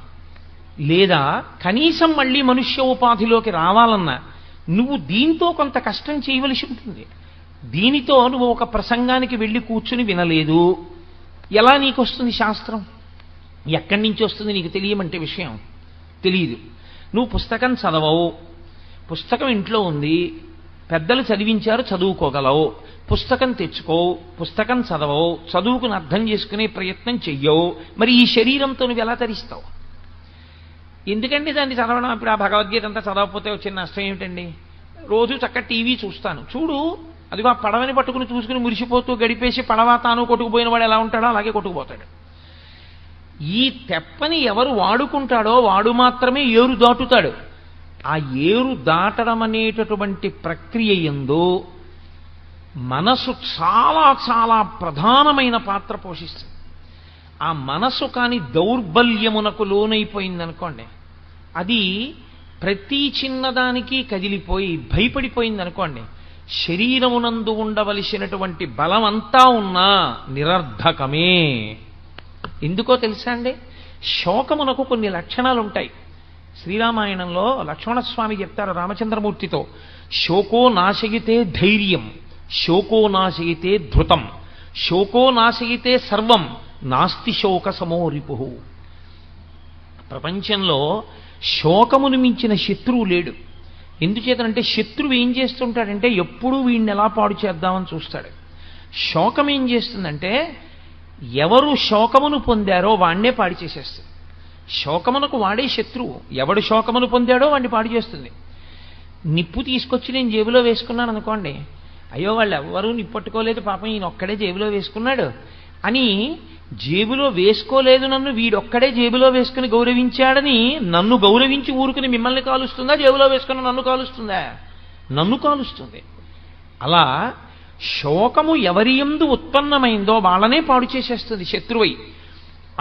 లేదా కనీసం మళ్ళీ మనుష్య ఉపాధిలోకి రావాలన్నా నువ్వు దీంతో కొంత కష్టం చేయవలసి ఉంటుంది. దీనితో నువ్వు ఒక ప్రసంగానికి వెళ్ళి కూర్చుని వినలేదు, ఎలా నీకు వస్తుంది శాస్త్రం? ఎక్కడి నుంచి వస్తుంది నీకు తెలియమంటే విషయం తెలియదు. నువ్వు పుస్తకం చదవవు, పుస్తకం ఇంట్లో ఉంది, పెద్దలు చదివించారు, చదువుకోగలవు. పుస్తకం తెచ్చుకోవు, పుస్తకం చదవవు, చదువుకుని అర్థం చేసుకునే ప్రయత్నం చెయ్యవు. మరి ఈ శరీరంతో నువ్వు ఎలా తరిస్తావు? ఎందుకండి దాన్ని చదవడం? ఇప్పుడు ఆ భగవద్గీత అంతా చదవకపోతే వచ్చిన నష్టం ఏమిటండి? రోజు చక్కగా టీవీ చూస్తాను, చూడు, అదిగో ఆ పడవని పట్టుకుని చూసుకుని మురిసిపోతూ గడిపేసి పడవ తాను కొట్టుకుపోయిన వాడు ఎలా ఉంటాడో అలాగే కొట్టుకుపోతాడు. ఈ తెప్పని ఎవరు వాడుకుంటాడో వాడు మాత్రమే ఏరు దాటుతాడు. ఆ ఏరు దాటడం అనేటటువంటి ప్రక్రియ యందు మనసు చాలా చాలా ప్రధానమైన పాత్ర పోషిస్తుంది. ఆ మనసు కాని దౌర్బల్యమునకు లోనైపోయిందనుకోండి, అది ప్రతి చిన్నదానికి కదిలిపోయి భయపడిపోయిందనుకోండి, శరీరమునందు ఉండవలసినటువంటి బలమంతా ఉన్నా నిరర్ధకమే. ఎందుకో తెలుసా అండి? శోకమునకు కొన్ని లక్షణాలు ఉంటాయి. శ్రీరామాయణంలో లక్ష్మణస్వామి చెప్తారు రామచంద్రమూర్తితో, శోకో నాశయితే ధైర్యం, శోకో నాశయితే ధృతం, శోకో నాశయితే సర్వం, నాస్తి శోక సమోరిపు. ప్రపంచంలో శోకమును మించిన శత్రువు లేడు. ఎందుచేతనంటే శత్రువు ఏం చేస్తుంటాడంటే ఎప్పుడూ వీడిని ఎలా పాడు చేద్దామని చూస్తాడు. శోకం ఏం చేస్తుందంటే ఎవరు శోకమును పొందారో వాణ్ణే పాడు చేసేస్తుంది. శోకమునకు వాడే శత్రువు. ఎవడు శోకమును పొందాడో వాడిని పాడు చేస్తుంది. నిప్పు తీసుకొచ్చి నేను జేబులో వేసుకున్నాను అనుకోండి, అయ్యో వాళ్ళు ఎవ్వరూ నిప్పట్టుకోలేదు, పాపం ఈయన ఒక్కడే జేబులో వేసుకున్నాడు అని, జేబులో వేసుకోలేదు నన్ను వీడొక్కడే జేబులో వేసుకుని గౌరవించాడని నన్ను గౌరవించి ఊరుకుని మిమ్మల్ని కాలుస్తుందా? జేబులో వేసుకుని నన్ను కాలుస్తుందా? నన్ను కాలుస్తుంది. అలా శోకము ఎవరి యందు ఉత్పన్నమైందో వాళ్ళనే పాడు చేసేస్తుంది శత్రువై.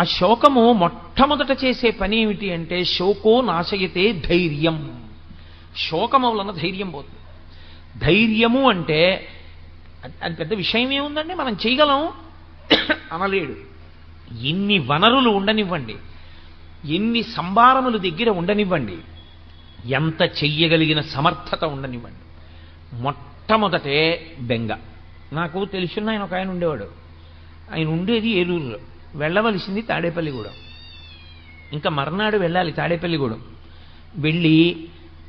ఆ శోకము మొట్టమొదట చేసే పని ఏమిటి అంటే శోకో నాశయతే ధైర్యం. శోకము వలన ధైర్యం పోతుంది. ధైర్యము అంటే అది పెద్ద విషయం ఏముందండి, మనం చేయగలం అనలేడు. ఎన్ని వనరులు ఉండనివ్వండి, ఎన్ని సంభారములు దగ్గర ఉండనివ్వండి, ఎంత చెయ్యగలిగిన సమర్థత ఉండనివ్వండి, మొట్టమొదటే బెంగ. నాకు తెలుసున్న ఆయన ఉండేవాడు. ఆయన ఉండేది ఏలూరులో, వెళ్ళవలసింది తాడేపల్లిగూడెం. ఇంకా మర్నాడు వెళ్ళాలి తాడేపల్లిగూడెం. వెళ్ళి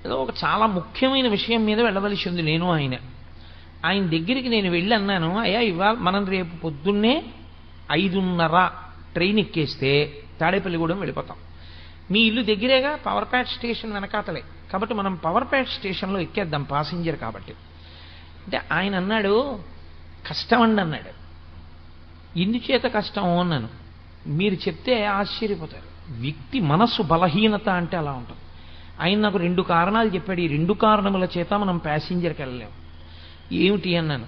ఏదో ఒక చాలా ముఖ్యమైన విషయం మీద వెళ్ళవలసి ఉంది నేను ఆయన దగ్గరికి నేను వెళ్ళి అన్నాను, అయ్యా ఇవాళ మనం రేపు పొద్దున్నే 5:30 ట్రైన్ ఎక్కేస్తే తాడేపల్లిగూడెం వెళ్ళిపోతాం. మీ ఇల్లు దగ్గరేగా, పవర్ప్యాట్ స్టేషన్ వెనకాతలే, కాబట్టి మనం పవర్ప్యాట్ స్టేషన్లో ఎక్కేద్దాం పాసింజర్ కాబట్టి. అంటే ఆయన అన్నాడు, కష్టమండి అన్నాడు. ఎందుచేత కష్టం అన్నాను. మీరు చెప్తే ఆశ్చర్యపోతారు. వ్యక్తి మనస్సు బలహీనత అంటే అలా ఉంటుంది. ఆయన నాకు 2 కారణాలు చెప్పాడు. ఈ 2 కారణముల చేత మనం ప్యాసింజర్కి వెళ్ళలేము. ఏమిటి అన్నాను.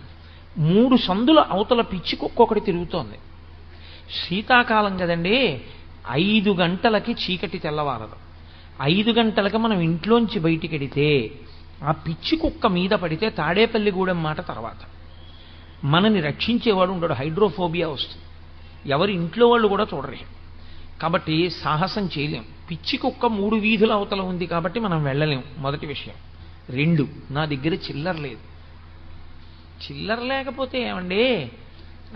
3 సందుల అవతల పిచ్చి కుక్క ఒకటి తిరుగుతోంది. శీతాకాలం కదండి, 5 గంటలకి చీకటి తెల్లవారదు. 5 గంటలకి మనం ఇంట్లోంచి బయటికి వెడితే ఆ పిచ్చి కుక్క మీద పడితే తాడేపల్లిగూడెం మాట తర్వాత మనని రక్షించేవాడు ఉండడు. హైడ్రోఫోబియా వస్తుంది. ఎవరి ఇంట్లో వాళ్ళు కూడా చూడరు. కాబట్టి సాహసం చేయలేం. పిచ్చి కుక్క 3 వీధుల అవతల ఉంది కాబట్టి మనం వెళ్ళలేం, మొదటి విషయం. 2, నా దగ్గర చిల్లర లేదు. చిల్లర లేకపోతే ఏమండి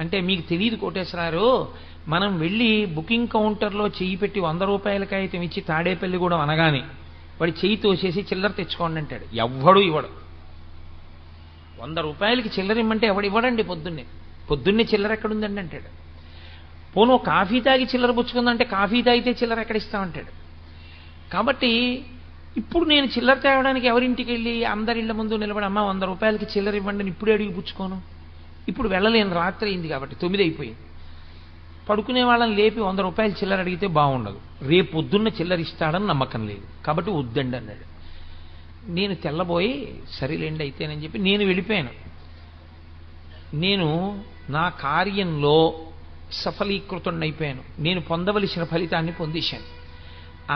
అంటే మీకు తెలియదు కోటేశ్వరారు, మనం వెళ్ళి బుకింగ్ కౌంటర్లో చెయ్యి పెట్టి 100 రూపాయలకి అయితే ఇచ్చి తాడేపల్లిగూడెం అనగానే వాడి చెయ్యి తోసేసి చిల్లర తెచ్చుకోండి అంటాడు. ఎవ్వడు ఇవ్వడు. 100 రూపాయలకి చిల్లర ఇమ్మంటే ఎవడు ఇవ్వడండి. పొద్దున్నే చిల్లర ఎక్కడుందండి అంటాడు. పోను కాఫీ తాగి చిల్లర పుచ్చుకుందంటే కాఫీ తాగితే చిల్లర ఎక్కడ ఇస్తామంటాడు. కాబట్టి ఇప్పుడు నేను చిల్లర తేవడానికి ఎవరింటికి వెళ్ళి అందరి ఇళ్ల ముందు నిలబడి అమ్మ 100 రూపాయలకి చిల్లర ఇవ్వండి అని ఇప్పుడే అడిగి పుచ్చుకోను. ఇప్పుడు వెళ్ళలేని రాత్రి అయింది కాబట్టి 9 అయిపోయింది. పడుకునే వాళ్ళని లేపి 100 రూపాయలు చిల్లర అడిగితే బాగుండదు. రేపు పొద్దున్న చిల్లర ఇస్తాడని నమ్మకం లేదు కాబట్టి వద్దండి అన్నాడు. నేను తెల్లబోయి సరేలేండి అయితేనని చెప్పి నేను వెళ్ళిపోయాను. నేను నా కార్యంలో సఫలీకృతుడైపోయాను. నేను పొందవలసిన ఫలితాన్ని పొందేశాను.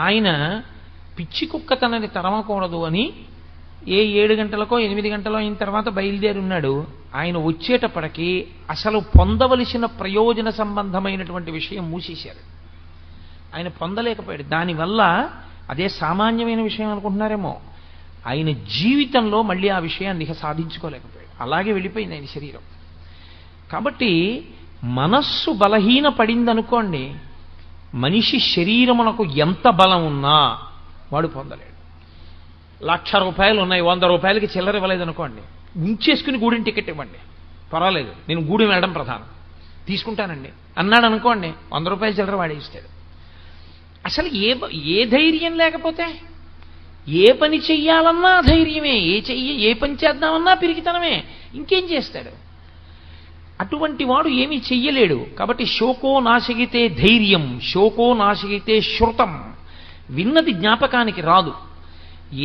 ఆయన పిచ్చి కుక్క తనని తరమకూడదు అని 7 గంటలకో 8 గంటలో అయిన తర్వాత బయలుదేరి ఉన్నాడు. ఆయన వచ్చేటప్పటికి అసలు పొందవలసిన ప్రయోజన సంబంధమైనటువంటి విషయం మూసేశారు. ఆయన పొందలేకపోయాడు. దానివల్ల అదే సామాన్యమైన విషయం అనుకుంటున్నారేమో, ఆయన జీవితంలో మళ్ళీ ఆ విషయాన్ని ఇక సాధించుకోలేకపోయాడు. అలాగే వెళ్ళిపోయింది ఆయన శరీరం. కాబట్టి మనస్సు బలహీన పడిందనుకోండి, మనిషి శరీరమునకు ఎంత బలం ఉన్నా వాడు పొందలేడు. 1,00,000 రూపాయలు ఉన్నాయి, 100 రూపాయలకి చిల్లర ఇవ్వలేదనుకోండి, ఉంచేసుకుని గూడెం టికెట్ ఇవ్వండి, పర్వాలేదు, నేను గూడెం వెళ్ళడం ప్రధానం, తీసుకుంటానండి అన్నాడు అనుకోండి, 100 రూపాయల చిల్లర వాడే ఇస్తాడు. అసలు ఏ ధైర్యం లేకపోతే ఏ పని చెయ్యాలన్నా ధైర్యమే, ఏ పని చేద్దామన్నా పిరికితనమే, ఇంకేం చేస్తాడు? అటువంటి వాడు ఏమీ చెయ్యలేడు. కాబట్టి శోకో నాశగితే ధైర్యం, శోకో నాశగితే శృతం. విన్నది జ్ఞాపకానికి రాదు.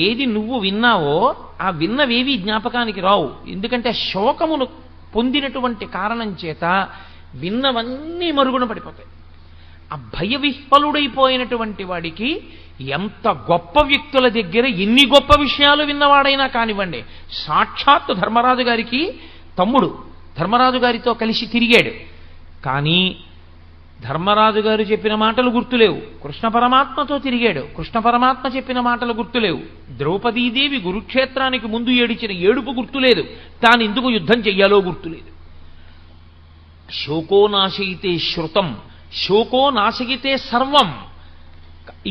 ఏది నువ్వు విన్నావో ఆ విన్నవేవి జ్ఞాపకానికి రావు. ఎందుకంటే శోకమును పొందినటువంటి కారణం చేత విన్నవన్నీ మరుగున పడిపోతాయి. ఆ భయ విహ్వలుడైపోయినటువంటి వాడికి ఎంత గొప్ప వ్యక్తుల దగ్గర ఎన్ని గొప్ప విషయాలు విన్నవాడైనా కానివ్వండి, సాక్షాత్తు ధర్మరాజు గారికి తమ్ముడు ధర్మరాజు గారితో కలిసి తిరిగాడు, కానీ ధర్మరాజు గారు చెప్పిన మాటలు గుర్తులేవు. కృష్ణ పరమాత్మతో తిరిగాడు, కృష్ణ పరమాత్మ చెప్పిన మాటలు గుర్తులేవు. ద్రౌపదీదేవి కురుక్షేత్రానికి ముందు ఏడిచిన ఏడుపు గుర్తులేదు, తాను ఎందుకు యుద్ధం చెయ్యాలో గుర్తులేదు. శోకో నాశయితే శృతం, శోకో నాశయితే సర్వం.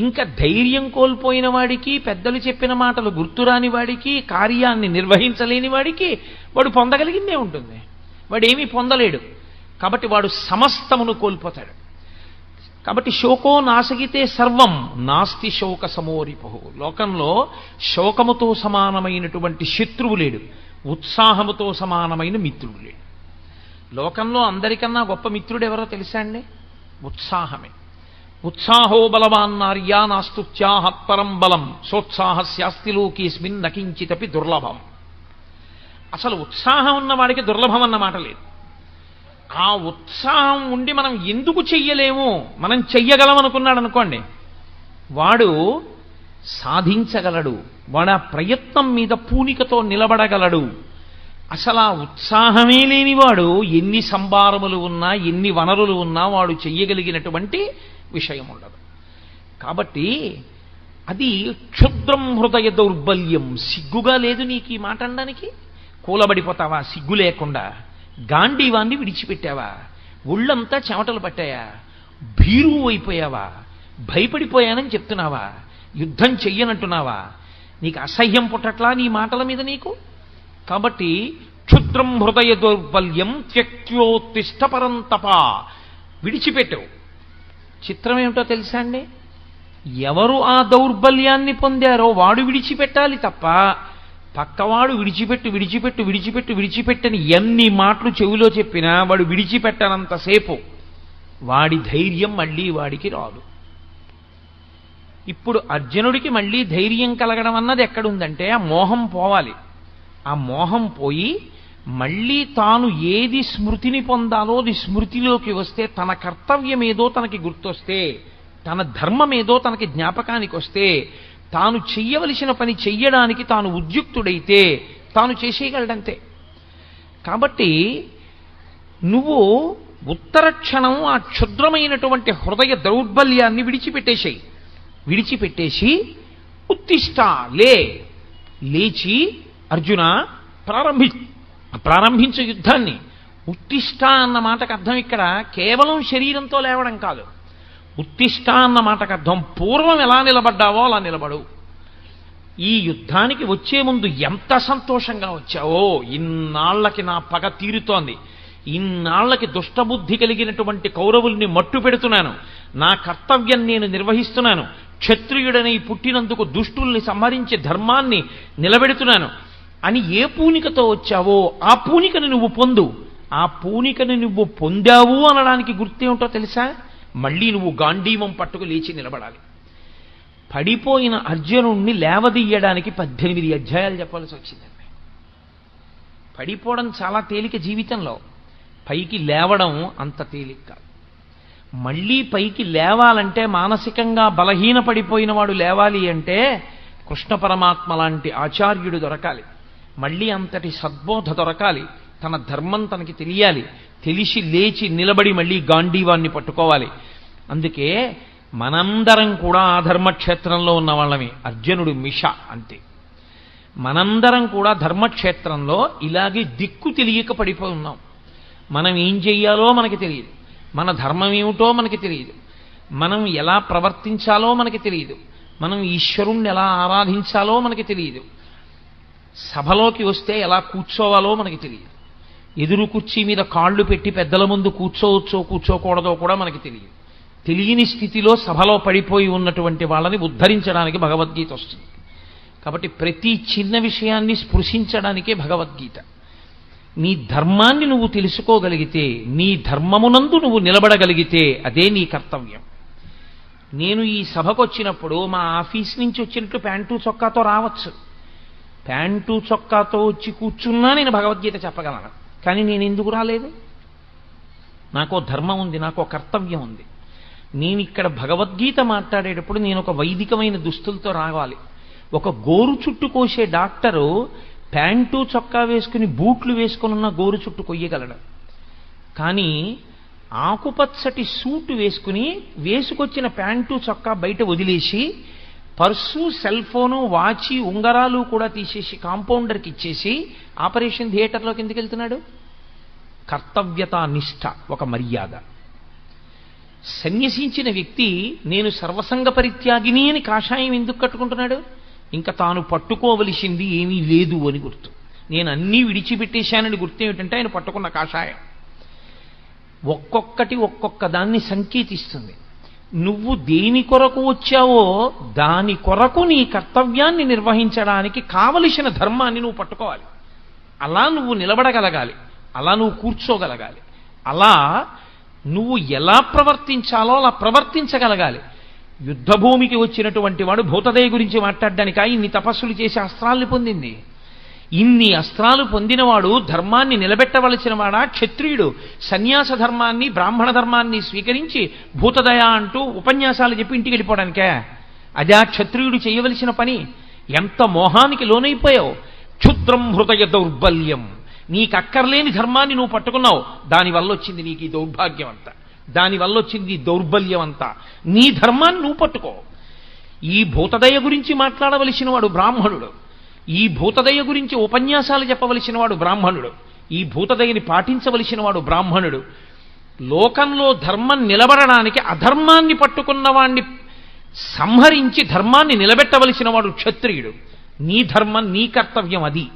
ఇంకా ధైర్యం కోల్పోయిన వాడికి, పెద్దలు చెప్పిన మాటలు గుర్తురాని వాడికి, కార్యాన్ని నిర్వహించలేని వాడికి వాడు పొందగలిగిందే ఉంటుంది, వాడేమీ పొందలేడు. కాబట్టి వాడు సమస్తమును కోల్పోతాడు. కాబట్టి శోకో నాశగితే సర్వం నాస్తి శోక సమోరిపు. లోకంలో శోకముతో సమానమైనటువంటి శత్రువు లేడు, ఉత్సాహముతో సమానమైన మిత్రుడు లేడు. లోకంలో అందరికన్నా గొప్ప మిత్రుడు ఎవరో తెలుసా అండి? ఉత్సాహమే. ఉత్సాహో బలవాన్నార్యా నాస్తుత్యాహత్పరం బలం సోత్సాహస్యాస్తి లోకేస్మిన్ నకించితపి దుర్లభం. అసలు ఉత్సాహం ఉన్న వాడికి దుర్లభం అన్న మాట లేదు. ఆ ఉత్సాహం ఉండి మనం ఎందుకు చెయ్యలేము, మనం చెయ్యగలం అనుకున్నాడు అనుకోండి, వాడు సాధించగలడు, వాడు ఆ ప్రయత్నం మీద పూనికతో నిలబడగలడు. అసలు ఆ ఉత్సాహమే లేనివాడు ఎన్ని సంభారములు ఉన్నా, ఎన్ని వనరులు ఉన్నా వాడు చెయ్యగలిగినటువంటి విషయం ఉండదు. కాబట్టి అది క్షుద్రం హృదయ దౌర్బల్యం. సిగ్గుగా లేదు నీకు ఈ మాట అనడానికి? కూలబడిపోతావా సిగ్గు లేకుండా? గాంధీవాన్ని విడిచిపెట్టావా? ఒళ్ళంతా చెమటలు పట్టాయా? భీరువు అయిపోయావా? భయపడిపోయానని చెప్తున్నావా? యుద్ధం చెయ్యనంటున్నావా? నీకు అసహ్యం పుట్టట్లా నీ మాటల మీద నీకు? కాబట్టి క్షుద్రం హృదయ దౌర్బల్యం త్యక్త్యోత్తిష్ట పరంతప, విడిచిపెట్టవు. చిత్రం ఏమిటో తెలుసా అండి? ఎవరు ఆ దౌర్బల్యాన్ని పొందారో వాడు విడిచిపెట్టాలి తప్ప పక్కవాడు విడిచిపెట్టు విడిచిపెట్టు విడిచిపెట్టు విడిచిపెట్టని ఎన్ని మాటలు చెవిలో చెప్పినా వాడు విడిచిపెట్టనంతసేపు వాడి ధైర్యం మళ్ళీ వాడికి రాదు. ఇప్పుడు అర్జునుడికి మళ్ళీ ధైర్యం కలగడం అన్నది ఎక్కడుందంటే ఆ మోహం పోవాలి. ఆ మోహం పోయి మళ్ళీ తాను ఏది స్మృతిని పొందాలో అది స్మృతిలోకి వస్తే, తన కర్తవ్యం ఏదో తనకి గుర్తొస్తే, తన ధర్మం ఏదో తనకి జ్ఞాపకానికి వస్తే, తాను చెయ్యవలసిన పని చెయ్యడానికి తాను ఉద్యుక్తుడైతే తాను చేసేయగలడంతే. కాబట్టి నువ్వు ఉత్తర క్షణం ఆ క్షుద్రమైనటువంటి హృదయ దౌర్బల్యాన్ని విడిచిపెట్టేసేయి. విడిచిపెట్టేసి ఉత్తిష్ట, లేచి అర్జున ప్రారంభించు యుద్ధాన్ని. ఉత్తిష్ట అన్న మాటకు అర్థం ఇక్కడ కేవలం శరీరంతో లేవడం కాదు. ఉత్తిష్ట అన్న మాటకు అర్థం పూర్వం ఎలా నిలబడ్డావో అలా నిలబడు. ఈ యుద్ధానికి వచ్చే ముందు ఎంత సంతోషంగా వచ్చావో, ఇన్నాళ్లకి నా పగ తీరుతోంది, ఇన్నాళ్లకి దుష్టబుద్ధి కలిగినటువంటి కౌరవుల్ని మట్టు పెడుతున్నాను, నా కర్తవ్యం నేను నిర్వహిస్తున్నాను, క్షత్రియుడనై పుట్టినందుకు దుష్టుల్ని సంహరించి ధర్మాన్ని నిలబెడుతున్నాను అని ఏ పూనికతో వచ్చావో ఆ పూనికను నువ్వు పొందు. ఆ పూనికను నువ్వు పొందావు అనడానికి గుర్తేమిటో తెలుసా? మళ్ళీ నువ్వు గాంధీవం పట్టుకు లేచి నిలబడాలి. పడిపోయిన అర్జునుణ్ణి లేవదీయడానికి 18 అధ్యాయాలు చెప్పాల్సి వచ్చిందండి. పడిపోవడం చాలా తేలిక జీవితంలో, పైకి లేవడం అంత తేలిక కాదు. మళ్ళీ పైకి లేవాలంటే, మానసికంగా బలహీన పడిపోయిన వాడు లేవాలి అంటే కృష్ణ పరమాత్మ లాంటి ఆచార్యుడు దొరకాలి. మళ్ళీ అంతటి సద్బోధ దొరకాలి. తన ధర్మం తనకి తెలియాలి. తెలిసి లేచి నిలబడి మళ్ళీ గాంధీవాన్ని పట్టుకోవాలి. అందుకే మనందరం కూడా ఆ ధర్మక్షేత్రంలో ఉన్న వాళ్ళమే. అర్జునుడు మిష అంతే. మనందరం కూడా ధర్మక్షేత్రంలో ఇలాగే దిక్కు తెలియక పడిపోయి ఉన్నాం. మనం ఏం చెయ్యాలో మనకి తెలియదు, మన ధర్మం ఏమిటో మనకి తెలియదు, మనం ఎలా ప్రవర్తించాలో మనకి తెలియదు, మనం ఈశ్వరుణ్ణి ఎలా ఆరాధించాలో మనకి తెలియదు, సభలోకి వస్తే ఎలా కూర్చోవాలో మనకి తెలియదు, ఎదురు కుర్చీ మీద కాళ్ళు పెట్టి పెద్దల ముందు కూర్చోవచ్చో కూర్చోకూడదో కూడా మనకి తెలియదు. తెలియని స్థితిలో సభలో పడిపోయి ఉన్నటువంటి వాళ్ళని ఉద్ధరించడానికి భగవద్గీత వస్తుంది. కాబట్టి ప్రతి చిన్న విషయాన్ని స్పృశించడానికే భగవద్గీత. నీ ధర్మాన్ని నువ్వు తెలుసుకోగలిగితే, నీ ధర్మమునందు నువ్వు నిలబడగలిగితే అదే నీ కర్తవ్యం. నేను ఈ సభకు వచ్చినప్పుడు మా ఆఫీస్ నుంచి వచ్చినట్టు ప్యాంటు చొక్కాతో రావచ్చు. ప్యాంటు చొక్కాతో వచ్చి కూర్చున్నా నేను భగవద్గీత చెప్పగలను. కానీ నేను ఎందుకు రాలేదు? నాకో ధర్మం ఉంది, నాకో కర్తవ్యం ఉంది. నేను ఇక్కడ భగవద్గీత మాట్లాడేటప్పుడు నేను ఒక వైదికమైన దుస్తులతో రావాలి. ఒక గోరు చుట్టు కోసే డాక్టరు ప్యాంటు చొక్కా వేసుకుని బూట్లు వేసుకున్న గోరు చుట్టు కొయ్యగలడు. కానీ ఆకుపచ్చటి సూటు వేసుకొచ్చిన ప్యాంటు చొక్కా బయట వదిలేసి పర్సు, సెల్ ఫోను, వాచి, ఉంగరాలు కూడా తీసేసి కాంపౌండర్కి ఇచ్చేసి ఆపరేషన్ థియేటర్లోకి ఎందుకు వెళ్తున్నాడు? కర్తవ్యతా నిష్ఠ, ఒక మర్యాద. సన్యసించిన వ్యక్తి నేను సర్వసంగ పరిత్యాగిని అని కాషాయం ఎందుకు కట్టుకుంటున్నాడు? ఇంకా తాను పట్టుకోవలసింది ఏమీ లేదు అని గుర్తు. నేను అన్నీ విడిచిపెట్టేశానని గుర్తు ఏమిటంటే ఆయన పట్టుకున్న కాషాయం. ఒక్కొక్కటి ఒక్కొక్క దాన్ని సంకేతిస్తుంది. నువ్వు దేని కొరకు వచ్చావో దాని కొరకు నీ కర్తవ్యాన్ని నిర్వహించడానికి కావలసిన ధర్మాన్ని నువ్వు పట్టుకోవాలి. అలా నువ్వు నిలబడగలగాలి, అలా నువ్వు కూర్చోగలగాలి, అలా నువ్వు ఎలా ప్రవర్తించాలో అలా ప్రవర్తించగలగాలి. యుద్ధభూమికి వచ్చినటువంటి వాడు భూతదయ గురించి మాట్లాడడానికా ఇన్ని తపస్సులు చేసి అస్త్రాల్ని పొందింది? ఇన్ని అస్త్రాలు పొందినవాడు ధర్మాన్ని నిలబెట్టవలసిన వాడా? క్షత్రియుడు సన్యాస ధర్మాన్ని, బ్రాహ్మణ ధర్మాన్ని స్వీకరించి భూతదయ అంటూ ఉపన్యాసాలు చెప్పి ఇంటికి వెళ్ళిపోవడానికే? అదే క్షత్రియుడు చేయవలసిన పని. ఎంత మోహానికి లోనైపోయావు! క్షుద్రం హృదయ దౌర్బల్యం. నీకక్కర్లేని ధర్మాన్ని నువ్వు పట్టుకున్నావు, దానివల్ల వచ్చింది నీకు ఈ దౌర్భాగ్యం అంతా, దానివల్ల వచ్చింది ఈ దౌర్బల్యం అంతా. నీ ధర్మాన్ని నువ్వు పట్టుకో. ఈ భూతదయ గురించి మాట్లాడవలసిన వాడు బ్రాహ్మణుడు, ఈ భూతదయ గురించి ఉపన్యాసాలు చెప్పవలసిన వాడు బ్రాహ్మణుడు, ఈ భూతదయని పాటించవలసిన వాడు బ్రాహ్మణుడు. లోకంలో ధర్మం నిలబడడానికి అధర్మాన్ని పట్టుకున్న వాణ్ణి సంహరించి ధర్మాన్ని నిలబెట్టవలసిన వాడు క్షత్రియుడు. నీ ధర్మం, నీ కర్తవ్యం అది.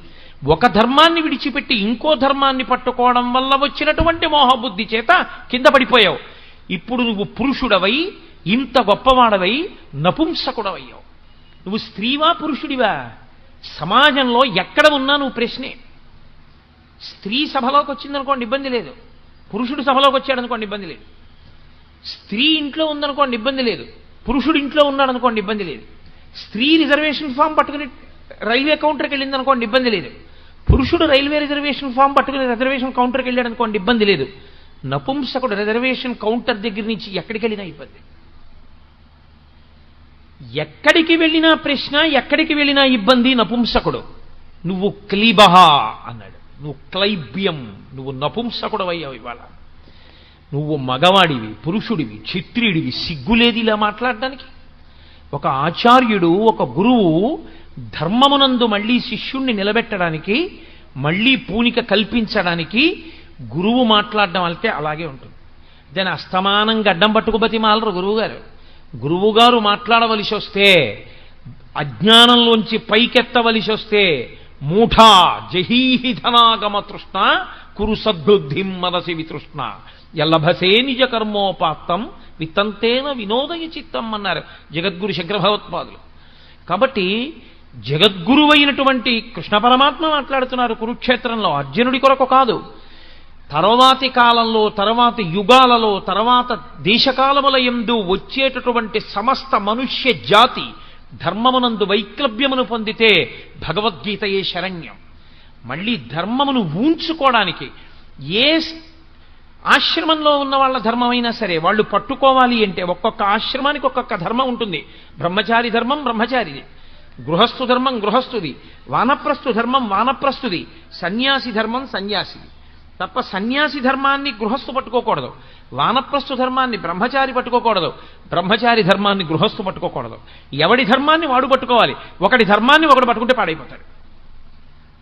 ఒక ధర్మాన్ని విడిచిపెట్టి ఇంకో ధర్మాన్ని పట్టుకోవడం వల్ల వచ్చినటువంటి మోహబుద్ధి చేత కింద పడిపోయావు. ఇప్పుడు నువ్వు పురుషుడవై ఇంత గొప్పవాడవై నపుంసకుడవయ్యావు. నువ్వు స్త్రీవా పురుషుడివా? సమాజంలో ఎక్కడ ఉన్నా నువ్వు ప్రశ్నే. స్త్రీ సభలోకి వచ్చిందనుకోండి ఇబ్బంది లేదు, పురుషుడు సభలోకి వచ్చాడనుకోండి ఇబ్బంది లేదు. స్త్రీ ఇంట్లో ఉందనుకోండి ఇబ్బంది లేదు, పురుషుడు ఇంట్లో ఉన్నాడనుకోండి ఇబ్బంది లేదు. స్త్రీ రిజర్వేషన్ ఫామ్ పట్టుకుని రైల్వే కౌంటర్కి వెళ్ళింది అనుకోండి ఇబ్బంది లేదు, పురుషుడు రైల్వే రిజర్వేషన్ ఫామ్ పట్టుకుని రిజర్వేషన్ కౌంటర్కి వెళ్ళాడు అనుకోండి ఇబ్బంది లేదు. నపుంసకుడు రిజర్వేషన్ కౌంటర్ దగ్గర నుంచి ఎక్కడికి వెళ్ళినా ఇబ్బంది. ఎక్కడికి వెళ్ళినా ప్రశ్న, ఎక్కడికి వెళ్ళినా ఇబ్బంది. నపుంసకుడు. నువ్వు క్లీబహ అన్నాడు, నువ్వు క్లైబ్యం, నువ్వు నపుంసకుడు అయ్యావు. ఇవాళ నువ్వు మగవాడివి, పురుషుడివి, క్షత్రియుడివి. సిగ్గులేదు ఇలా మాట్లాడడానికి? ఒక ఆచార్యుడు, ఒక గురువు ధర్మమునందు మళ్ళీ శిష్యుణ్ణి నిలబెట్టడానికి, మళ్ళీ పూనిక కల్పించడానికి గురువు మాట్లాడడం అంటే అలాగే ఉంటుంది. దాని అస్తమానంగా అడ్డం పట్టుకు బతిమాలరు గురువుగారు. గురువుగారు మాట్లాడవలసి వస్తే, అజ్ఞానంలోంచి పైకెత్తవలసి వస్తే, మూఢా జహీహి ధనాగమ తృష్ణ కురు సద్బుద్ధిం మనసి వితృష్ణ ఎల్లభసే నిజ కర్మోపాత్తం విత్తంతేన వినోదయ చిత్తం అన్నారు జగద్గురు శంకర భగవత్పాదులు. కాబట్టి జగద్గురువైనటువంటి కృష్ణ పరమాత్మ మాట్లాడుతున్నారు కురుక్షేత్రంలో. అర్జునుడి కొరకు కాదు, తర్వాతి కాలంలో, తర్వాతి యుగాలలో, తర్వాత దేశకాలముల యందు వచ్చేటటువంటి సమస్త మనుష్య జాతి ధర్మమునందు వైక్లభ్యమును పొందితే భగవద్గీతయే శరణ్యం. మళ్ళీ ధర్మమును ఊంచుకోవడానికి ఏ ఆశ్రమంలో ఉన్న వాళ్ళ ధర్మమైనా సరే వాళ్ళు పట్టుకోవాలి అంటే ఒక్కొక్క ఆశ్రమానికి ఒక్కొక్క ధర్మం ఉంటుంది. బ్రహ్మచారి ధర్మం బ్రహ్మచారిది, గృహస్థు ధర్మం గృహస్థుది, వానప్రస్థు ధర్మం వానప్రస్థుది, సన్యాసి ధర్మం సన్యాసిది. తప్ప సన్యాసి ధర్మాన్ని గృహస్థు పట్టుకోకూడదు, వానప్రస్థు ధర్మాన్ని బ్రహ్మచారి పట్టుకోకూడదు, బ్రహ్మచారి ధర్మాన్ని గృహస్థు పట్టుకోకూడదు. ఎవడి ధర్మాన్ని వాడు పట్టుకోవాలి. ఒకటి ధర్మాన్ని ఒకడు పట్టుకుంటే పాడైపోతాడు.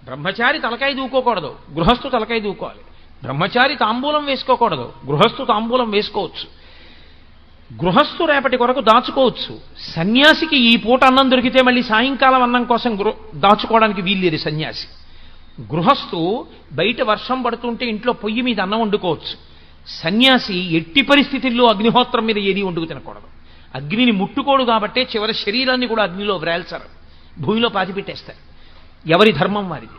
బ్రహ్మచారి తలకాయ దూకోకూడదు, గృహస్థు తలకాయ దూకోవాలి. బ్రహ్మచారి తాంబూలం వేసుకోకూడదు, గృహస్థు తాంబూలం వేసుకోవచ్చు. గృహస్థు రేపటి కొరకు దాచుకోవచ్చు. సన్యాసికి ఈ పూట అన్నం దొరికితే మళ్ళీ సాయంకాలం అన్నం కోసం దాచుకోవడానికి వీల్లేదు సన్యాసి. గృహస్థు బయట వర్షం పడుతుంటే ఇంట్లో పొయ్యి మీద అన్నం వండుకోవచ్చు. సన్యాసి ఎట్టి పరిస్థితుల్లో అగ్నిహోత్రం మీద ఏది వండుకు తినకూడదు. అగ్నిని ముట్టుకోడు కాబట్టే చివరి శరీరాన్ని కూడా అగ్నిలో వ్రేల్చారు, భూమిలో పాతిపెట్టేస్తారు. ఎవరి ధర్మం వారిది.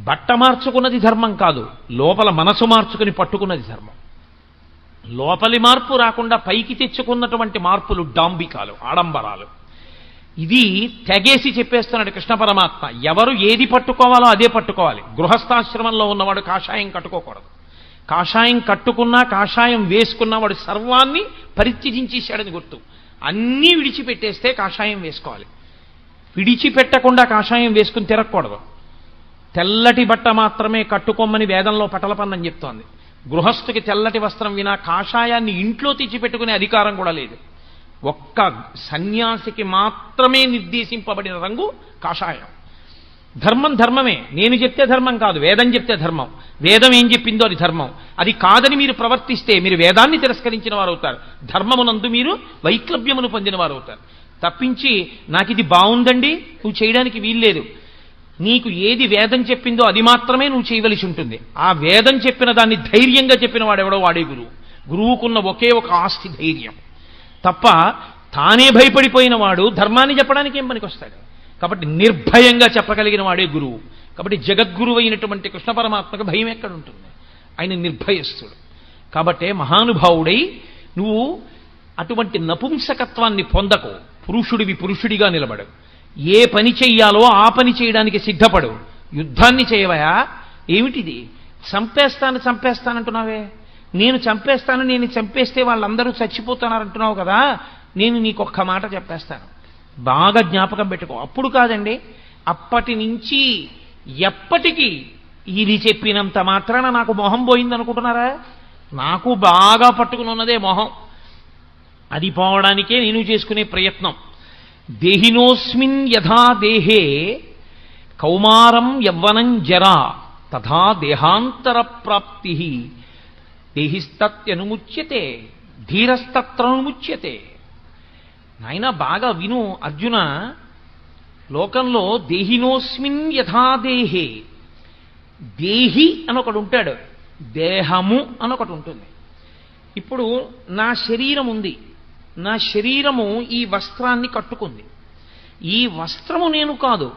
బట్ట మార్చుకున్నది ధర్మం కాదు, లోపల మనసు మార్చుకుని పట్టుకున్నది ధర్మం. లోపలి మార్పు రాకుండా పైకి తెచ్చుకున్నటువంటి మార్పులు డాంబికాలు, ఆడంబరాలు. ఇది తెగేసి చెప్పేస్తున్నాడు కృష్ణ పరమాత్మ. ఎవరు ఏది పట్టుకోవాలో అదే పట్టుకోవాలి. గృహస్థాశ్రమంలో ఉన్నవాడు కాషాయం కట్టుకోకూడదు. కాషాయం కట్టుకున్నా, కాషాయం వేసుకున్నా వాడు సర్వాన్ని పరిత్యజించేశాడని గుర్తు. అన్నీ విడిచిపెట్టేస్తే కాషాయం వేసుకోవాలి. విడిచిపెట్టకుండా కాషాయం వేసుకుని తిరగకూడదు. తెల్లటి బట్ట మాత్రమే కట్టుకోమని వేదంలో పటలపన్నం చెప్తోంది. గృహస్థుకి తెల్లటి వస్త్రం వినా కాషాయాన్ని ఇంట్లో తెచ్చిపెట్టుకునే అధికారం కూడా లేదు. ఒక్క సన్యాసికి మాత్రమే నిర్దేశింపబడిన రంగు కాషాయం. ధర్మం ధర్మమే, నేను చెప్తే ధర్మం కాదు, వేదం చెప్తే ధర్మం. వేదం ఏం చెప్పిందో అది ధర్మం. అది కాదని మీరు ప్రవర్తిస్తే మీరు వేదాన్ని తిరస్కరించిన వారు అవుతారు, ధర్మమునందు మీరు వైక్లభ్యమును పొందిన వారు అవుతారు. తప్పించి నాకు ఇది బాగుందండి నువ్వు చేయడానికి వీల్లేదు, నీకు ఏది వేదం చెప్పిందో అది మాత్రమే నువ్వు చేయవలసి ఉంటుంది. ఆ వేదం చెప్పిన దాన్ని ధైర్యంగా చెప్పిన వాడెవడో వాడే గురువు. గురువుకున్న ఒకే ఒక ఆస్తి ధైర్యం. తప్ప తానే భయపడిపోయిన వాడు ధర్మాన్ని చెప్పడానికి ఏం పనికొస్తాడు? కాబట్టి నిర్భయంగా చెప్పగలిగిన వాడే గురువు. కాబట్టి జగద్గురువు అయినటువంటి కృష్ణ పరమాత్మకు భయం ఎక్కడుంటుంది? ఆయన నిర్భయస్తుడు. కాబట్టే మహానుభావుడై నువ్వు అటువంటి నపుంసకత్వాన్ని పొందకు. పురుషుడివి పురుషుడిగా నిలబడు. ఏ పని చెయ్యాలో ఆ పని చేయడానికి సిద్ధపడు. యుద్ధాన్ని చేయవయా? ఏమిటిది? చంపేస్తానంటున్నావే. నేను చంపేస్తే వాళ్ళందరూ చచ్చిపోతున్నారంటున్నావు కదా. నేను నీకొక్క మాట చెప్పేస్తాను, బాగా జ్ఞాపకం పెట్టుకో. అప్పుడు కాదండి, అప్పటి నుంచి ఎప్పటికీ ఇది చెప్పినంత మాత్రాన నాకు మొహం పోయిందనుకుంటున్నారా? నాకు బాగా పట్టుకుని ఉన్నదే మొహం. అది పోవడానికే నేను చేసుకునే ప్రయత్నం. దేహినోస్మిన్ యథా దేహే కౌమారం యవ్వనం జరా తథా దేహాంతర ప్రాప్తి దేహిస్తత్యనుముచ్యతే ధీరస్తత్రనుముచ్యతే. నాయన బాగా విను అర్జున. లోకంలో దేహినోస్మిన్ యథా దేహే, దేహి అనొకడు ఉంటాడు, దేహము అనొకటి ఉంటుంది. ఇప్పుడు నా శరీరం ఉంది, నా శరీరము ఈ వస్త్రాన్ని కట్టుకుంది. ఈ వస్త్రము నేను కాదు.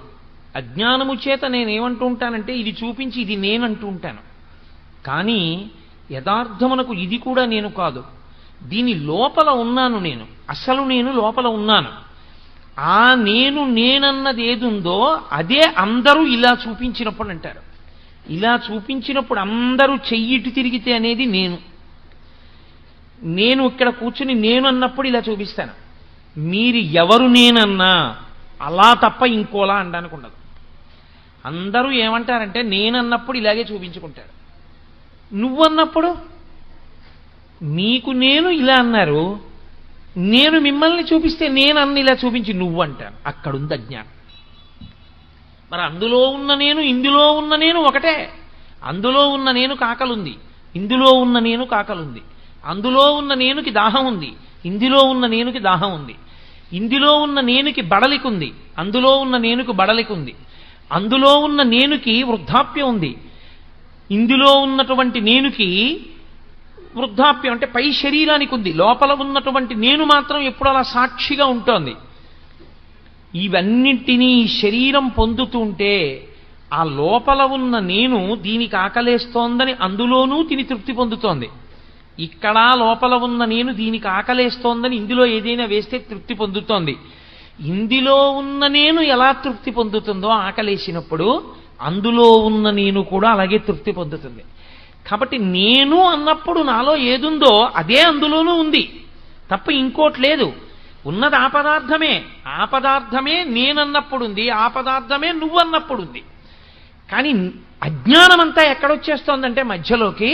అజ్ఞానము చేత నేనేమంటూ ఉంటానంటే ఇది చూపించి ఇది నేనంటూ ఉంటాను. కానీ యథార్థమునకు ఇది కూడా నేను కాదు. దీని లోపల ఉన్నాను నేను, అసలు నేను లోపల ఉన్నాను. ఆ నేనన్నది ఏదుందో అదే అందరూ ఇలా చూపించినప్పుడు అంటారు. ఇలా చూపించినప్పుడు అందరూ చెయ్యిటి తిరిగితే అనేది నేను ఇక్కడ కూర్చుని నేను అన్నప్పుడు ఇలా చూపిస్తాను. మీరు ఎవరు నేనన్నా అలా తప్ప ఇంకోలా అనడానికి ఉండదు. అందరూ ఏమంటారంటే నేనన్నప్పుడు ఇలాగే చూపించుకుంటారు. నువ్వన్నప్పుడు మీకు నేను ఇలా అన్నారు, నేను మిమ్మల్ని చూపిస్తే నేను ఇలా చూపించి నువ్వు అంటాను. అక్కడుంది అజ్ఞానం. మరి అందులో ఉన్న నేను ఇందులో ఉన్న నేను ఒకటే. అందులో ఉన్న నేను కాకలుంది, ఇందులో ఉన్న నేను కాకలుంది. అందులో ఉన్న నేనుకి దాహం ఉంది, ఇందులో ఉన్న నేనుకి దాహం ఉంది. ఇందులో ఉన్న నేనుకి బడలికుంది, అందులో ఉన్న నేనుకి బడలికుంది. అందులో ఉన్న నేనుకి వృద్ధాప్యం ఉంది, ఇందులో ఉన్నటువంటి నేనుకి వృద్ధాప్యం అంటే పై శరీరానికి ఉంది. లోపల ఉన్నటువంటి నేను మాత్రం ఎప్పుడు అలా సాక్షిగా ఉంటోంది. ఇవన్నింటినీ శరీరం పొందుతుంటే ఆ లోపల ఉన్న నేను దీనికి ఆకలేస్తోందని అందులోనూ తిని తృప్తి పొందుతోంది. ఇక్కడ లోపల ఉన్న నేను దీనికి ఆకలేస్తోందని ఇందులో ఏదైనా వేస్తే తృప్తి పొందుతోంది. ఇందులో ఉన్న నేను ఎలా తృప్తి పొందుతుందో ఆకలేసినప్పుడు అందులో ఉన్న నేను కూడా అలాగే తృప్తి పొందుతుంది. కాబట్టి నేను అన్నప్పుడు నాలో ఏదుందో అదే అందులోనూ ఉంది తప్ప ఇంకోటి లేదు. ఉన్నది ఆ పదార్థమే, ఆ పదార్థమే నేనన్నప్పుడు ఉంది, ఆ పదార్థమే నువ్వన్నప్పుడు ఉంది. కానీ అజ్ఞానం అంతా ఎక్కడొచ్చేస్తోందంటే మధ్యలోకి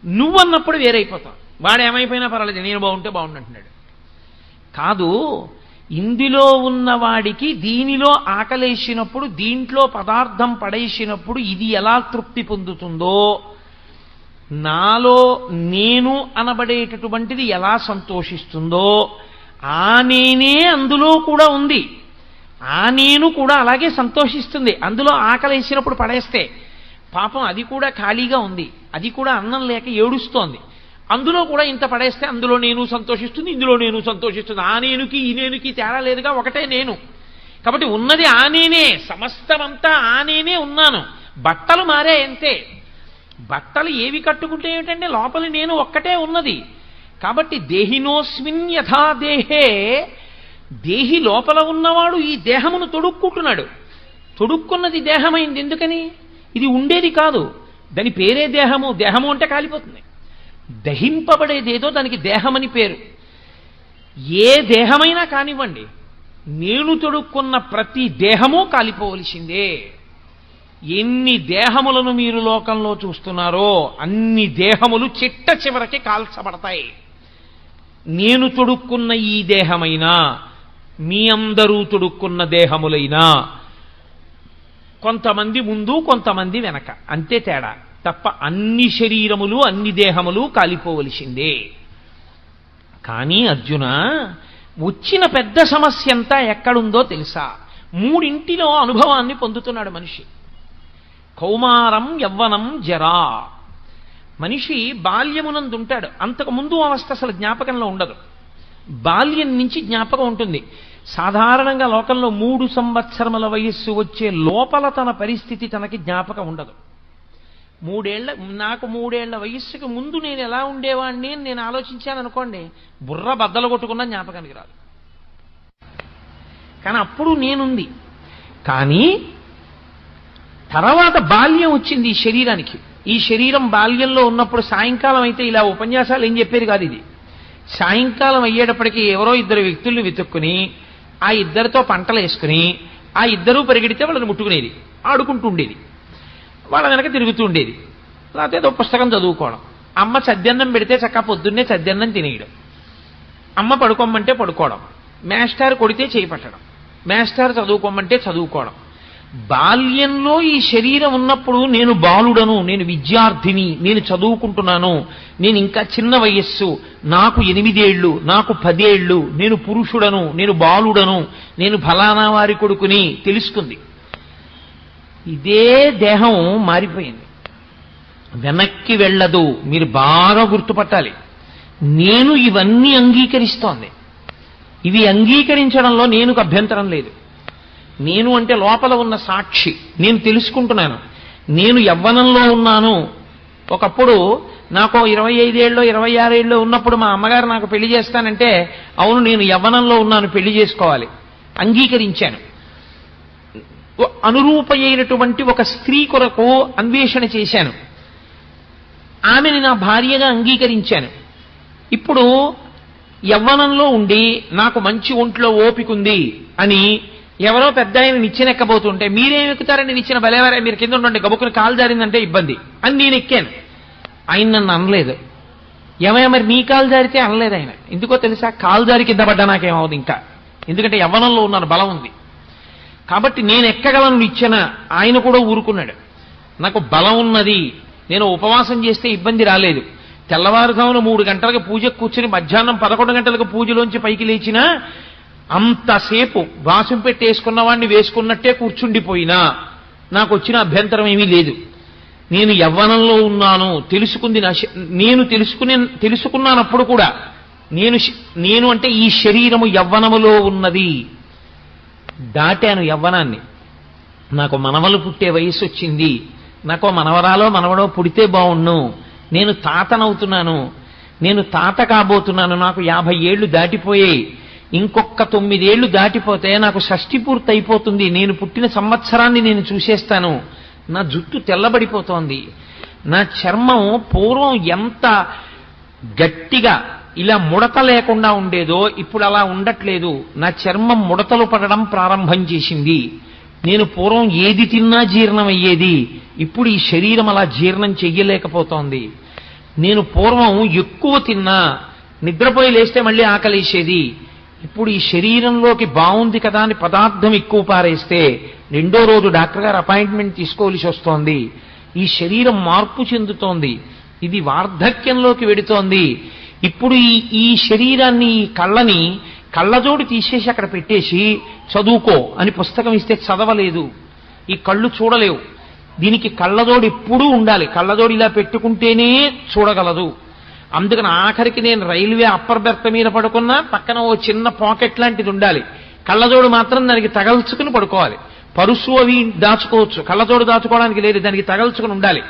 నువ్వన్నప్పుడు వేరైపోతావు. వాడు ఏమైపోయినా పర్వాలేదు, నేను బాగుంటే బాగుండంటున్నాడు. కాదు, ఇందులో ఉన్నవాడికి దీనిలో ఆకలేసినప్పుడు, దీంట్లో పదార్థం పడేసినప్పుడు ఇది ఎలా తృప్తి పొందుతుందో, నాలో నేను అనబడేటటువంటిది ఎలా సంతోషిస్తుందో, ఆ నేనే అందులో కూడా ఉంది. ఆ నేను కూడా అలాగే సంతోషిస్తుంది. అందులో ఆకలేసినప్పుడు పడేస్తే పాపం అది కూడా ఖాళీగా ఉంది, అది కూడా అన్నం లేక ఏడుస్తోంది. అందులో కూడా ఇంత పడేస్తే అందులో నేను సంతోషిస్తుంది, ఇందులో నేను సంతోషిస్తుంది. ఆ నేనుకి ఈ నేనుకి తేడా లేదుగా, ఒకటే నేను. కాబట్టి ఉన్నది ఆ నేనే, సమస్తమంతా ఆ నేనే ఉన్నాను. బట్టలు మారే అంతే. బట్టలు ఏవి కట్టుకుంటే ఏమిటంటే లోపల నేను ఒక్కటే ఉన్నది. కాబట్టి దేహినోస్మిన్ యథా దేహే, దేహి లోపల ఉన్నవాడు ఈ దేహమును తొడుక్కుంటున్నాడు. తొడుక్కున్నది దేహమైంది. ఎందుకని? ఇది ఉండేది కాదు, దాని పేరే దేహము. దేహము అంటే కాలిపోతుంది. దహింపబడేదేదో దానికి దేహమని పేరు. ఏ దేహమైనా కానివ్వండి, నేను తొడుక్కున్న ప్రతి దేహము కాలిపోవలసిందే. ఎన్ని దేహములను మీరు లోకంలో చూస్తున్నారో అన్ని దేహములు చిట్ట చివరికి కాల్చబడతాయి. నేను తొడుక్కున్న ఈ దేహమైనా, మీ అందరూ తొడుక్కున్న దేహములైనా, కొంతమంది ముందు కొంతమంది వెనక, అంతే తేడా తప్ప అన్ని శరీరములు అన్ని దేహములు కాలిపోవలసిందే. కానీ అర్జున, వచ్చిన పెద్ద సమస్య అంతా ఎక్కడుందో తెలుసా? మూడింటిలో అనుభవాన్ని పొందుతున్నాడు మనిషి. కౌమారం, యవ్వనం, జరా. మనిషి బాల్యమునందుంటాడు. అంతకు ముందు అవస్థ అసలు జ్ఞాపకంలో ఉండదు. బాల్యం నుంచి జ్ఞాపకం ఉంటుంది. సాధారణంగా లోకంలో 3 సంవత్సరముల వయస్సు వచ్చే లోపల తన పరిస్థితి తనకి జ్ఞాపకం ఉండదు. నాకు 3 ఏళ్ల వయస్సుకు ముందు నేను ఎలా ఉండేవాడిని అని నేను ఆలోచించాను అనుకోండి, బుర్ర బద్దలు కొట్టుకున్న జ్ఞాపకానికి రాదు. కానీ అప్పుడు నేనుంది. కానీ తర్వాత బాల్యం వచ్చింది ఈ శరీరానికి. ఈ శరీరం బాల్యంలో ఉన్నప్పుడు సాయంకాలం అయితే ఇలా ఉపన్యాసాలు ఏం చెప్పేది కాదు. ఇది సాయంకాలం అయ్యేటప్పటికీ ఎవరో 2 వ్యక్తుల్ని వెతుక్కుని ఆ 2తో పంటలు వేసుకుని ఆ 2 పరిగెడితే వాళ్ళని ముట్టుకునేది, ఆడుకుంటూ ఉండేది, వాళ్ళ వెనక తిరుగుతూ ఉండేది. లేకపోతే ఏదో పుస్తకం చదువుకోవడం. అమ్మ చద్దన్నం పెడితే చక్క పొద్దున్నే చద్దన్నం తినేయడం, అమ్మ పడుకోమంటే పడుకోవడం, మేస్టార్ కొడితే చేయి పట్టడం, మేస్టార్ చదువుకోమంటే చదువుకోవడం. బాల్యంలో ఈ శరీరం ఉన్నప్పుడు నేను బాలుడను, నేను విద్యార్థిని, నేను చదువుకుంటున్నాను, నేను ఇంకా చిన్న వయస్సు, నాకు 8 ఏళ్ళు, నాకు 10 ఏళ్ళు, నేను పురుషుడను, నేను బాలుడను, నేను ఫలానా వారి కొడుకుని తెలుసుకుంది. ఇదే దేహం మారిపోయింది, వెనక్కి వెళ్ళదు. మీరు బాగా గుర్తుపట్టాలి. నేను ఇవన్నీ అంగీకరిస్తోంది. ఇవి అంగీకరించడంలో నేనుకు అభ్యంతరం లేదు. నేను అంటే లోపల ఉన్న సాక్షి, నేను తెలుసుకుంటున్నాను. నేను యవ్వనంలో ఉన్నాను. ఒకప్పుడు నాకు 25 ఏళ్ళో 26 ఏళ్ళో ఉన్నప్పుడు మా అమ్మగారు నాకు పెళ్లి చేస్తానంటే, అవును నేను యవ్వనంలో ఉన్నాను, పెళ్లి చేసుకోవాలి, అంగీకరించాను. అనురూప అయినటువంటి ఒక స్త్రీ కొరకు అన్వేషణ చేశాను, ఆమెని నా భార్యగా అంగీకరించాను. ఇప్పుడు యవ్వనంలో ఉండి నాకు మంచి ఒంట్లో ఓపికంది అని ఎవరో పెద్ద ఆయన నిచ్చెనెక్కబోతుంటే, మీరేం ఎక్కుతారని నిచ్చిన బలేవారే, మీరు కింద ఉండండి, గబుక్కుని కాలు జారిందంటే ఇబ్బంది అని నేను ఎక్కాను. ఆయన నన్ను అనలేదు. ఏమయ్యా మరి నీ కాలు జారితే అనలేదు ఆయన. ఎందుకో తెలుసా? కాలు జారి కింద పడ్డా నాకేమవుతుంది ఇంకా, ఎందుకంటే యవ్వనంలో ఉన్నాను, బలం ఉంది కాబట్టి నేను ఎక్కగలను నిచ్చెన. ఆయన కూడా ఊరుకున్నాడు. నాకు బలం ఉన్నది, నేను ఉపవాసం చేస్తే ఇబ్బంది రాలేదు. తెల్లవారుజామున 3 గంటలకు పూజకు కూర్చుని మధ్యాహ్నం 11 గంటలకు పూజలోంచి పైకి లేచినా అంతసేపు వాసం పెట్టేసుకున్న వాడిని వేసుకున్నట్టే కూర్చుండిపోయినా నాకు వచ్చిన అభ్యంతరం ఏమీ లేదు. నేను యవ్వనంలో ఉన్నాను, తెలుసుకుంది నేను తెలుసుకున్నానప్పుడు కూడా నేను అంటే ఈ శరీరము యవ్వనములో ఉన్నది, దాటాను యవ్వనాన్ని. నాకు మనవలు పుట్టే వయసు వచ్చింది, నాకు మనవరాలో మనవడో పుడితే బావుణ్ణు, నేను తాతనవుతున్నాను, నేను తాత కాబోతున్నాను, నాకు 50 ఏళ్లు దాటిపోయాయి, ఇంకొక 9 ఏళ్లు దాటిపోతే నాకు షష్ఠి పూర్తి అయిపోతుంది, నేను పుట్టిన సంవత్సరాన్ని నేను చూసేస్తాను, నా జుట్టు తెల్లబడిపోతోంది, నా చర్మం పూర్వం ఎంత గట్టిగా ఇలా ముడత లేకుండా ఉండేదో ఇప్పుడు అలా ఉండట్లేదు, నా చర్మం ముడతలు పడడం ప్రారంభం చేసింది, నేను పూర్వం ఏది తిన్నా జీర్ణం అయ్యేది, ఇప్పుడు ఈ శరీరం అలా జీర్ణం చెయ్యలేకపోతోంది, నేను పూర్వం ఎక్కువ తిన్నా నిద్రపోయి లేస్తే మళ్ళీ ఆకలేసేది, ఇప్పుడు ఈ శరీరంలోకి బాగుంది కదా అని పదార్థం ఎక్కువ పారేస్తే 2వ రోజు డాక్టర్ గారు అపాయింట్మెంట్ తీసుకోవలసి వస్తోంది, ఈ శరీరం మార్పు చెందుతోంది, ఇది వార్ధక్యంలోకి వెడుతోంది, ఇప్పుడు ఈ శరీరాన్ని, ఈ కళ్ళని కళ్ళజోడు తీసేసి అక్కడ పెట్టేసి చదువుకో అని పుస్తకం ఇస్తే చదవలేదు, ఈ కళ్ళు చూడలేవు, దీనికి కళ్ళజోడు ఎప్పుడూ ఉండాలి, కళ్ళజోడు ఇలా పెట్టుకుంటేనే చూడగలదు. అందుకని ఆఖరికి నేను రైల్వే అప్పర్ బెర్త్ మీద పడుకున్నా పక్కన ఓ చిన్న పాకెట్ లాంటిది ఉండాలి, కళ్ళజోడు మాత్రం దానికి తగల్చుకుని పడుకోవాలి. పరుసు అవి దాచుకోవచ్చు, కళ్ళజోడు దాచుకోవడానికి లేదు, దానికి తగల్చుకుని ఉండాలి.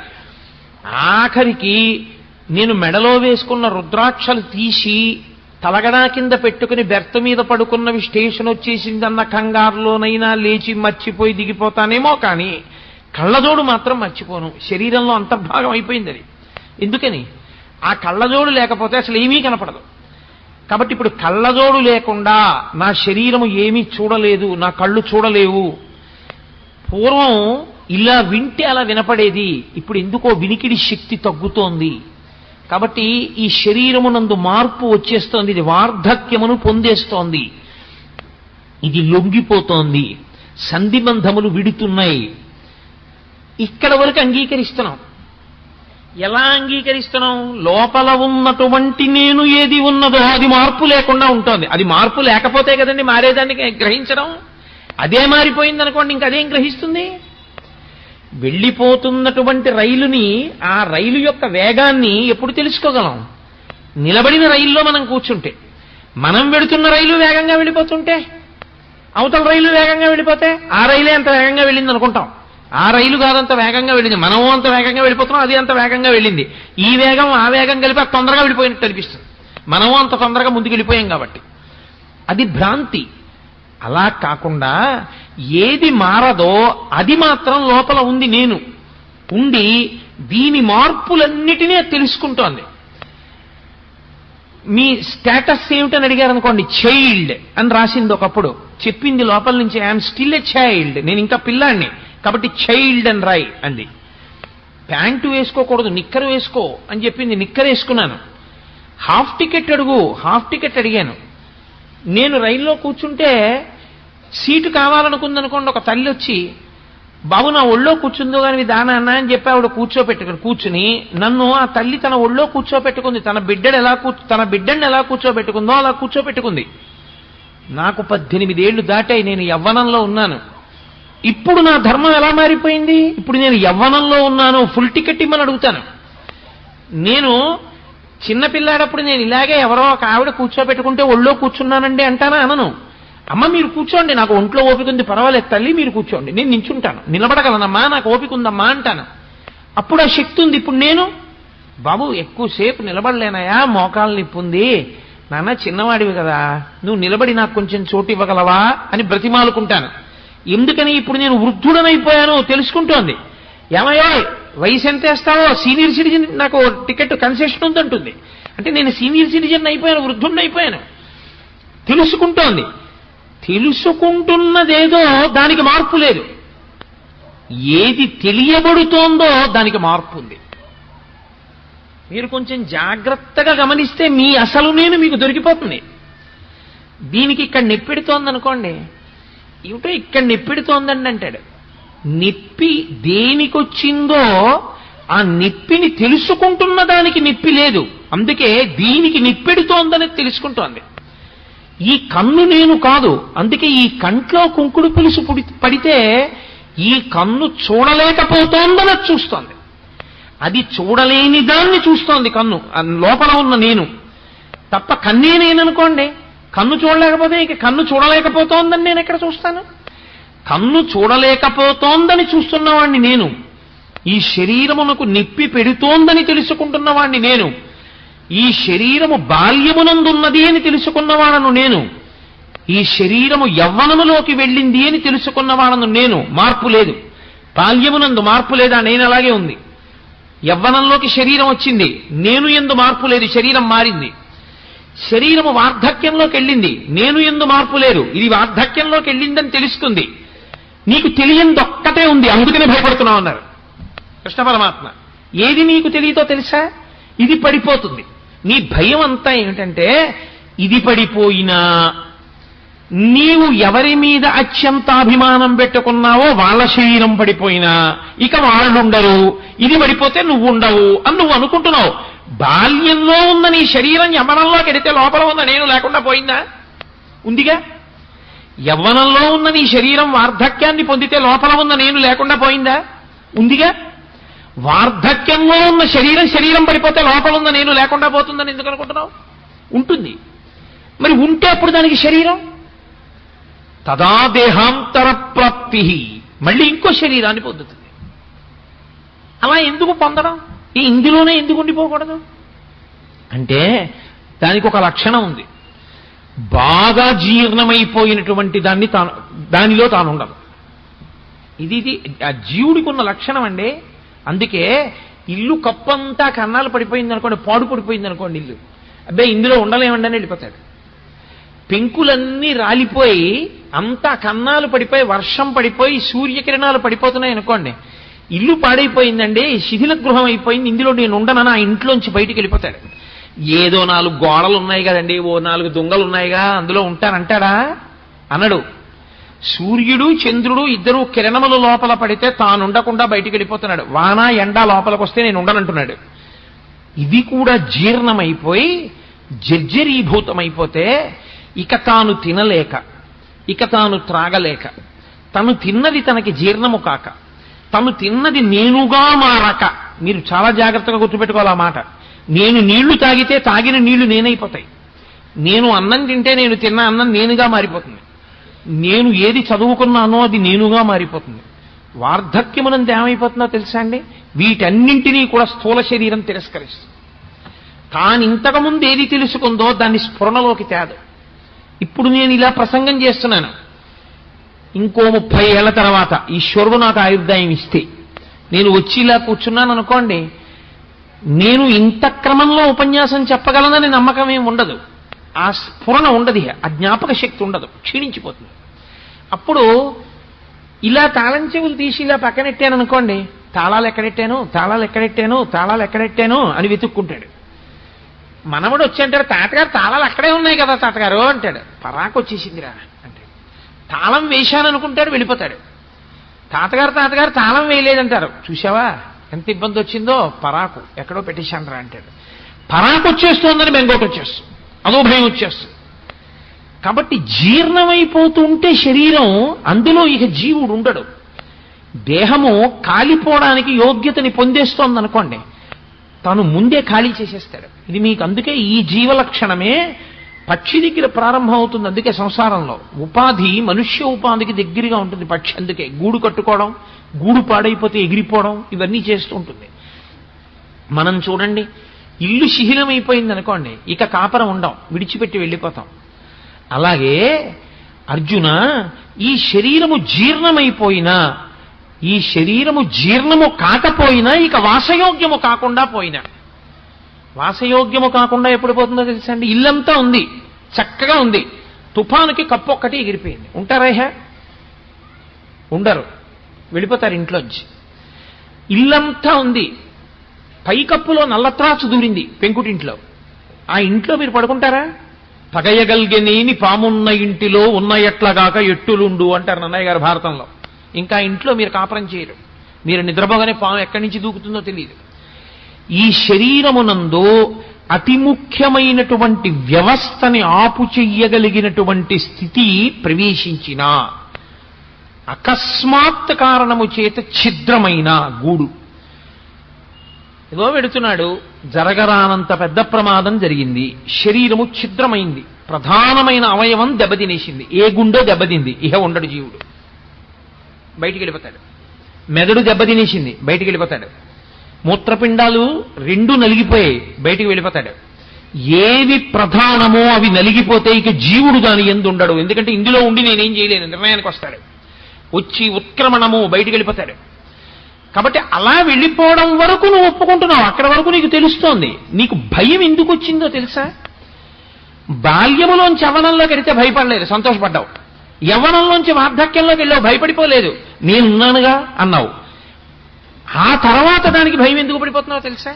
ఆఖరికి నేను మెడలో వేసుకున్న రుద్రాక్షలు తీసి తలగడా కింద పెట్టుకుని బెర్త్ మీద పడుకున్నవి స్టేషన్ వచ్చేసిందన్న కంగారులోనైనా లేచి మర్చిపోయి దిగిపోతానేమో కానీ కళ్ళజోడు మాత్రం మర్చిపోను, శరీరంలో అంతర్భాగం అయిపోయింది అది. ఎందుకని? ఆ కళ్ళజోడు లేకపోతే అసలు ఏమీ కనపడదు. కాబట్టి ఇప్పుడు కళ్ళజోడు లేకుండా నా శరీరము ఏమీ చూడలేదు, నా కళ్ళు చూడలేవు. పూర్వం ఇలా వింటే అలా వినపడేది, ఇప్పుడు ఎందుకో వినికిడి శక్తి తగ్గుతోంది. కాబట్టి ఈ శరీరమునందు మార్పు వచ్చేస్తోంది, ఇది వార్ధక్యమును పొందేస్తోంది, ఇది లొంగిపోతోంది, సంధిబంధములు విడుతున్నాయి. ఇక్కడ వరకు అంగీకరిస్తున్నాం. ఎలా అంగీకరిస్తున్నాం? లోపల ఉన్నటువంటి నేను ఏది ఉన్నదో అది మార్పు లేకుండా ఉంటుంది. అది మార్పు లేకపోతే కదండి మారేదాన్ని గ్రహించడం. అదే మారిపోయింది అనుకోండి, ఇంకదేం గ్రహిస్తుంది? వెళ్ళిపోతున్నటువంటి రైలుని, ఆ రైలు యొక్క వేగాన్ని ఎప్పుడు తెలుసుకోగలం? నిలబడిన రైల్లో మనం కూర్చుంటే. మనం వెళుతున్న రైలు వేగంగా వెళ్ళిపోతుంటే, అవతల రైలు వేగంగా వెళ్ళిపోతే ఆ రైలే అంత వేగంగా వెళ్ళింది అనుకుంటాం. ఆ రైలు కాదంత వేగంగా వెళ్ళింది, మనము అంత వేగంగా వెళ్ళిపోతున్నాం, అది అంత వేగంగా వెళ్ళింది. ఈ వేగం ఆ వేగం కలిపి అది తొందరగా వెళ్ళిపోయినట్టు అనిపిస్తుంది, మనము అంత తొందరగా ముందుకు వెళ్ళిపోయాం కాబట్టి. అది భ్రాంతి. అలా కాకుండా ఏది మారదో అది మాత్రం లోపల ఉంది, నేను ఉండి దీని మార్పులన్నిటినీ తెలుసుకుంటోంది. మీ స్టేటస్ ఏమిటని అడిగారు అనుకోండి, చైల్డ్ అని రాసింది ఒకప్పుడు, చెప్పింది లోపల నుంచి ఐఎమ్ స్టిల్ ఎ చైల్డ్, నేను ఇంకా పిల్లాడిని, కాబట్టి చైల్డ్ అని రాయి అంది. ప్యాంటు వేసుకోకూడదు, నిక్కరు వేసుకో అని చెప్పింది, నిక్కరు వేసుకున్నాను. హాఫ్ టికెట్ అడుగు, హాఫ్ టికెట్ అడిగాను. నేను రైల్లో కూర్చుంటే సీటు కావాలనుకుందనుకోండి, ఒక తల్లి వచ్చి బాబు నా ఒళ్ళో కూర్చుందో కానీ దానా అన్న అని చెప్పి ఆవిడ కూర్చొని నన్ను ఆ తల్లి తన ఒళ్ళో కూర్చోపెట్టుకుంది, తన బిడ్డని ఎలా కూర్చోబెట్టుకుందో అలా కూర్చోపెట్టుకుంది. నాకు 18 ఏళ్లు దాటాయి, నేను యవ్వనంలో ఉన్నాను. ఇప్పుడు నా ధర్మం ఎలా మారిపోయింది? ఇప్పుడు నేను యవ్వనంలో ఉన్నాను, ఫుల్ టికెట్ ఇమ్మని అడుగుతాను. నేను చిన్నపిల్లాడప్పుడు నేను ఇలాగే ఎవరో ఒక ఆవిడ కూర్చోబెట్టుకుంటే ఒళ్ళో కూర్చున్నానండి అంటానా? అనను. అమ్మ మీరు కూర్చోండి, నాకు ఒంట్లో ఓపిక ఉంది, పర్వాలేదు తల్లి మీరు కూర్చోండి, నేను నించుంటాను, నిలబడగలనమ్మా, నాకు ఓపిక ఉందమ్మా అంటాను. అప్పుడు ఆ శక్తి ఉంది. ఇప్పుడు నేను బాబు ఎక్కువసేపు నిలబడలేనయా, మోకాలు నొప్పి ఉంది, నాన్న చిన్నవాడివి కదా, నువ్వు నిలబడి నాకు కొంచెం చోటు ఇవ్వగలవా అని బ్రతిమాలుకుంటాను. ఎందుకని? ఇప్పుడు నేను వృద్ధుడనైపోయాను, తెలుసుకుంటోంది. ఏమయ్యో వయసు ఎంత వేస్తావో, సీనియర్ సిటిజన్ నాకు టికెట్ కన్సెషన్ ఉందంటుంది. అంటే నేను సీనియర్ సిటిజన్ అయిపోయాను, వృద్ధుడిని అయిపోయాను. తెలుసుకుంటోంది. తెలుసుకుంటున్నదేదో దానికి మార్పు లేదు, ఏది తెలియబడుతోందో దానికి మార్పు ఉంది. మీరు కొంచెం జాగ్రత్తగా గమనిస్తే మీ అసలు నేను మీకు దొరికిపోతుంది. దీనికి ఇక్కడ నెప్పెడుతోందనుకోండి, ఏమిటో ఇక్కడ నెప్పెడుతోందండి అంటాడు. నొప్పి దేనికొచ్చిందో ఆ నొప్పిని తెలుసుకుంటున్న దానికి నొప్పి లేదు, అందుకే దీనికి నొప్పెడుతోందని తెలుసుకుంటోంది. ఈ కన్ను నేను కాదు, అందుకే ఈ కంట్లో కుంకుడు పులుసు పడితే ఈ కన్ను చూడలేకపోతోందని చూస్తోంది. అది చూడలేని దాన్ని చూస్తోంది కన్ను, లోపల ఉన్న నేను తప్ప. కన్నే నేననుకోండి, కన్ను చూడలేకపోతే ఇక కన్ను చూడలేకపోతోందని నేను ఎక్కడ చూస్తాను? కన్ను చూడలేకపోతోందని చూస్తున్నవాణ్ణి నేను, ఈ శరీరమునకు నిప్పి పెడుతోందని తెలుసుకుంటున్నవాణ్ణి నేను, ఈ శరీరము బాల్యమునందున్నది అని తెలుసుకున్నవాడను నేను, ఈ శరీరము యవ్వనములోకి వెళ్ళింది అని తెలుసుకున్నవాడను నేను. మార్పు లేదు. బాల్యమునందు మార్పు లేదా, నేను అలాగే ఉంది. యవ్వనంలోకి శరీరం వచ్చింది, నేను ఎందు మార్పు లేదు, శరీరం మారింది. శరీరము వార్ధక్యంలోకి వెళ్ళింది, నేను ఎందు మార్పు లేదు, ఇది వార్ధక్యంలోకి వెళ్ళిందని తెలుస్తుంది. నీకు తెలియందొక్కటే ఉంది, అందుకనే భయపడుతున్నావు అన్నారు కృష్ణ పరమాత్మ. ఏది నీకు తెలియదో తెలుసా? ఇది పడిపోతుంది. నీ భయం అంతా ఏమిటంటే, ఇది పడిపోయినా నీవు ఎవరి మీద అత్యంతాభిమానం పెట్టుకున్నావో వాళ్ళ శరీరం పడిపోయినా ఇక వాళ్ళుండరు, ఇది పడిపోతే నువ్వు ఉండవు అని నువ్వు అనుకుంటున్నావు. బాల్యంలో ఉన్న నీ శరీరం యవ్వనంలోకి ఎడితే లోపల ఉన్న నేను లేకుండా పోయిందా? ఉందిగా. యవ్వనంలో ఉన్న నీ శరీరం వార్ధక్యాన్ని పొందితే లోపల ఉన్న నేను లేకుండా పోయిందా? ఉందిగా. వార్ధక్యంలో ఉన్న శరీరం పడిపోతే లోపల ఉన్న నేను లేకుండా పోతుందని ఎందుకు అనుకుంటున్నావు? ఉంటుంది. మరి ఉంటే అప్పుడు దానికి శరీరం తదా దేహాంతర ప్రాప్తి, మళ్ళీ ఇంకో శరీరాన్ని పొందుతుంది. అలా ఎందుకు పొందడం? ఇందులోనే ఎందుకు ఉండిపోకూడదు అంటే దానికి ఒక లక్షణం ఉంది. బాగా జీర్ణమైపోయినటువంటి దానిలో తాను ఉండదు. ఇది ఆ జీవుడికి ఉన్న లక్షణం అండి. అందుకే ఇల్లు కప్పంతా కన్నాలు పడిపోయింది అనుకోండి, పాడు పడిపోయింది అనుకోండి ఇల్లు, అబ్బాయి ఇందులో ఉండలేమండి అని వెళ్ళిపోతాడు. పెంకులన్నీ రాలిపోయి అంతా కన్నాలు పడిపోయి వర్షం పడిపోయి సూర్యకిరణాలు పడిపోతున్నాయి అనుకోండి, ఇల్లు పాడైపోయిందండి, శిథిల గృహం అయిపోయింది, ఇందులో నేను ఉండనని ఆ ఇంట్లోంచి బయటికి వెళ్ళిపోతాడు. ఏదో 4 గోడలు ఉన్నాయి కదండి, ఓ 4 దొంగలు ఉన్నాయిగా, అందులో ఉంటానంటాడా? అనడు. సూర్యుడు చంద్రుడు ఇద్దరు కిరణముల లోపల పడితే తానుండకుండా బయటికి వెళ్ళిపోతున్నాడు. వాన ఎండ లోపలికి వస్తే నేను ఉండనంటున్నాడు. ఇది కూడా జీర్ణమైపోయి జర్జరీభూతమైపోతే ఇక తాను తినలేక, ఇక తాను త్రాగలేక, తను తిన్నది తనకి జీర్ణము కాక, తను తిన్నది నేనుగా మారక, మీరు చాలా జాగ్రత్తగా గుర్తుపెట్టుకోవాలి ఆ మాట. నేను నీళ్లు తాగితే తాగిన నీళ్లు నేనైపోతాయి. నేను అన్నం తింటే నేను తిన్న అన్నం నేనుగా మారిపోతుంది. నేను ఏది చదువుకున్నానో అది నేనుగా మారిపోతుంది. వార్ధక్యమునందు ఏమైపోతుందో తెలుసా అండి? వీటన్నింటినీ కూడా స్థూల శరీరం తిరస్కరిస్తుంది. తాను ఇంతకుముందు ఏది తెలుసుకుందో దాన్ని స్ఫురణలోకి తేదు. ఇప్పుడు నేను ఇలా ప్రసంగం చేస్తున్నాను, ఇంకో 30 ఏళ్ల తర్వాత ఈశ్వరుడు నాకు ఆయుర్దాయం ఇస్తే నేను వచ్చి ఇలా కూర్చున్నాను అనుకోండి, నేను ఇంత క్రమంలో ఉపన్యాసం చెప్పగలనని నమ్మకం ఏమి ఉండదు. ఆ స్ఫురణ ఉండదు, ఆ జ్ఞాపక శక్తి ఉండదు, క్షీణించిపోతుంది. అప్పుడు ఇలా తాళం చెవులు తీసి ఇలా పక్కనెట్టాను అనుకోండి, తాళాలు ఎక్కడెట్టాను అని వెతుక్కుంటాడు. మనవడు వచ్చి అంటాడు, తాతగారు తాళాలు అక్కడే ఉన్నాయి కదా తాతగారు అంటాడు. పరాకు వచ్చేసిందిరా అంటే తాళం వేశాననుకుంటాడు, వెళ్ళిపోతాడు. తాతగారు తాళం వేయలేదంటారు. చూసావా ఎంత ఇబ్బంది వచ్చిందో, పరాకు ఎక్కడో పెట్టేశానరా అంటాడు. పరాకు వచ్చేస్తోందని బెంగోటి వచ్చేస్తుంది, అదో భయం వచ్చేస్తుంది. కాబట్టి జీర్ణమైపోతుంటే శరీరం, అందులో ఇక జీవుడు ఉండడు. దేహము కాలిపోవడానికి యోగ్యతని పొందేస్తోందనుకోండి, తను ముందే ఖాళీ చేసేస్తాడు. ఇది మీకు అందుకే ఈ జీవలక్షణమే పక్షి దగ్గర ప్రారంభం అవుతుంది. అందుకే సంసారంలో ఉపాధి మనుష్య ఉపాధికి దగ్గరగా ఉంటుంది పక్షి. అందుకే గూడు కట్టుకోవడం, గూడు పాడైపోతే ఎగిరిపోవడం, ఇవన్నీ చేస్తూ ఉంటుంది. మనం చూడండి, ఇల్లు శిథిలమైపోయింది అనుకోండి, ఇక కాపరం ఉండం, విడిచిపెట్టి వెళ్ళిపోతాం. అలాగే అర్జున, ఈ శరీరము జీర్ణమైపోయినా, ఈ శరీరము జీర్ణము కాకపోయినా, ఇక వాసయోగ్యము కాకుండా పోయినా, వాసయోగ్యము కాకుండా ఎప్పుడు పోతుందో తెలుసా అండి? ఇల్లంతా ఉంది, చక్కగా ఉంది, తుఫానుకి కప్పు ఒక్కటి ఎగిరిపోయింది. ఉంటారా? ఉండరు, వెళ్ళిపోతారు ఇంట్లోంచి. ఇల్లంతా ఉంది, పైకప్పులో నల్లత్రాసు దూరింది పెంకుటింట్లో, ఆ ఇంట్లో మీరు పడుకుంటారా? పగయగల్గెనేని పామున్న ఇంటిలో ఉన్న ఎట్లగాక ఎట్టులుండు అంటారు నన్నయ్య గారు భారతంలో. ఇంకా ఇంట్లో మీరు కాపురం చేయరు. మీరు నిద్రపోగానే పాము ఎక్కడి నుంచి దూకుతుందో తెలియదు. ఈ శరీరమునందు అతి ముఖ్యమైనటువంటి వ్యవస్థని ఆపు చెయ్యగలిగినటువంటి స్థితి ప్రవేశించిన అకస్మాత్ కారణము చేత ఛిద్రమైన గూడు, ఏదో వెడుతున్నాడు, జరగరానంత పెద్ద ప్రమాదం జరిగింది, శరీరము ఛిద్రమైంది, ప్రధానమైన అవయవం దెబ్బతినేసింది. ఏ గుండె దెబ్బతింది, ఇహ ఉండడు జీవుడు. బయటికి వెళ్ళిపోతాడు. మెదడు దెబ్బతినేసింది, బయటికి వెళ్ళిపోతాడు. మూత్రపిండాలు రెండు నలిగిపోయాయి, బయటికి వెళ్ళిపోతాడు. ఏవి ప్రధానమో అవి నలిగిపోతే ఇక జీవుడు దాని ఎందు ఉండడు. ఎందుకంటే ఇందులో ఉండి నేనేం చేయలేను నిర్ణయానికి వస్తాడు. వచ్చి ఉత్క్రమణము, బయటికి వెళ్ళిపోతాడు. కాబట్టి అలా వెళ్ళిపోవడం వరకు నువ్వు ఒప్పుకుంటున్నావు, అక్కడ వరకు నీకు తెలుస్తోంది. నీకు భయం ఎందుకు వచ్చిందో తెలుసా? బాల్యములోంచి యవ్వనంలోకి వెళితే భయపడలేదు, సంతోషపడ్డావు. యవ్వనంలోంచి వార్ధక్యంలోకి వెళ్ళావు, భయపడిపోలేదు, నేనున్నానుగా అన్నావు. ఆ తర్వాత దానికి భయం ఎందుకు పడిపోతున్నావు తెలుసా?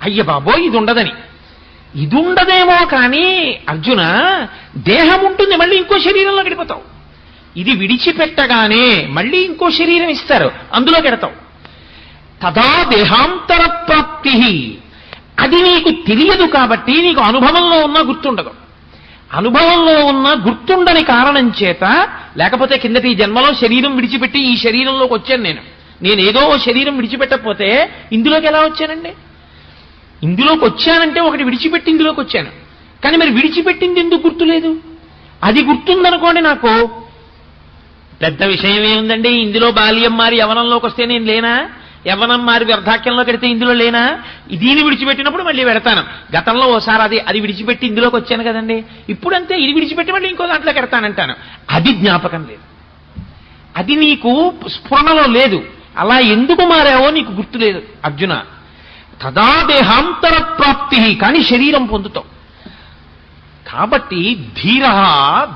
అయ్య బాబోయ్ ఇది ఉండదని. ఇది ఉండదేమో కానీ అర్జున, దేహం ఉంటుంది, మళ్ళీ ఇంకో శరీరంలో గడిపోతావు. ఇది విడిచిపెట్టగానే మళ్ళీ ఇంకో శరీరం ఇస్తారు, అందులో గెడతావు. తదా దేహాంతర ప్రాప్తి. అది నీకు తెలియదు కాబట్టి నీకు అనుభవంలో ఉన్నా గుర్తుండదు. అనుభవంలో ఉన్న గుర్తుండని కారణం చేత, లేకపోతే కిందటి ఈ జన్మలో శరీరం విడిచిపెట్టి ఈ శరీరంలోకి వచ్చాను నేనేదో శరీరం విడిచిపెట్టకపోతే ఇందులోకి ఎలా వచ్చానండి? ఇందులోకి వచ్చానంటే ఒకటి విడిచిపెట్టి ఇందులోకి వచ్చాను. కానీ మరి విడిచిపెట్టింది ఎందుకు గుర్తులేదు? అది గుర్తుందనుకోండి, నాకు పెద్ద విషయం ఏముందండి, ఇందులో బాల్యం మారి యవనంలోకి వస్తే నేను లేనా? యవ్వనం మారి వార్ధక్యంలోకి వెడితే ఇందులో లేనా? దీన్ని విడిచిపెట్టినప్పుడు మళ్ళీ వెడతాను. గతంలో ఓసారి అది విడిచిపెట్టి ఇందులోకి వచ్చాను కదండి, ఇప్పుడంతే ఇది విడిచిపెట్టి మళ్ళీ ఇంకో దాంట్లోకి వెడతానంటాను. అది జ్ఞాపకం లేదు, అది నీకు స్ఫురణలో లేదు. అలా ఎందుకు మారావో నీకు గుర్తులేదు అర్జున. తదా దేహాంతర ప్రాప్తి, కానీ శరీరం పొందుతావు. కాబట్టి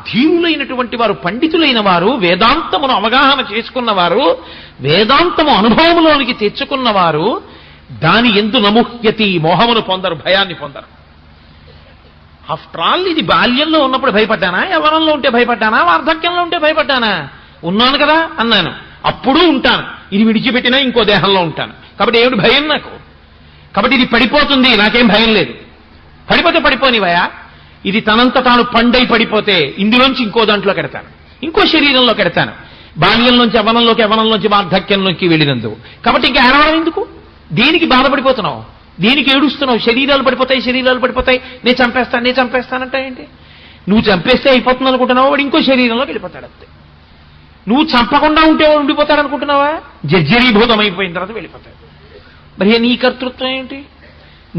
ధీరులైనటువంటి వారు, పండితులైన వారు, వేదాంతమును అవగాహన చేసుకున్నవారు, వేదాంతము అనుభవంలోనికి తెచ్చుకున్నవారు దాని ఎందు నముహ్యతి, మోహమును పొందరు, భయాన్ని పొందరు. ఆఫ్టర్ ఆల్ ఇది బాల్యంలో ఉన్నప్పుడు భయపడ్డానా? యవ్వనంలో ఉంటే భయపడ్డానా? వార్ధక్యంలో ఉంటే భయపడ్డానా? ఉన్నాను కదా అన్నాను, అప్పుడు ఉంటాను. ఇది విడిచిపెట్టినా ఇంకో దేహంలో ఉంటాను. కాబట్టి ఏమిటి భయం నాకు? కాబట్టి ఇది పడిపోతుంది, నాకేం భయం లేదు. పడిపోతే పడిపోనివయా, ఇది తనంత తాను పండై పడిపోతే ఇందులోంచి ఇంకో దాంట్లో కెడతాను, ఇంకో శరీరంలో కెడతాను. బాల్యంలోంచి యవ్వనంలోకి, యవ్వనంలోంచి వార్ధక్యంలోకి వెళ్ళినందుకు. కాబట్టి ఇంకా ఏడవడం ఎందుకు? దేనికి బాధపడిపోతున్నావు? దేనికి ఏడుస్తున్నావు? శరీరాలు పడిపోతాయి, శరీరాలు పడిపోతాయి, నేను చంపేస్తానంటే ఏంటి? నువ్వు చంపేస్తే అయిపోతుంది అనుకుంటున్నావా? వాడు ఇంకో శరీరంలోకి వెళ్ళిపోతాడు అంతే. నువ్వు చంపకుండా ఉంటే వాడు ఉండిపోతాడు అనుకుంటున్నావా? జర్జరీభూతం అయిపోయిన తర్వాత వెళ్ళిపోతాడు. మరి నీ కర్తృత్వం ఏంటి?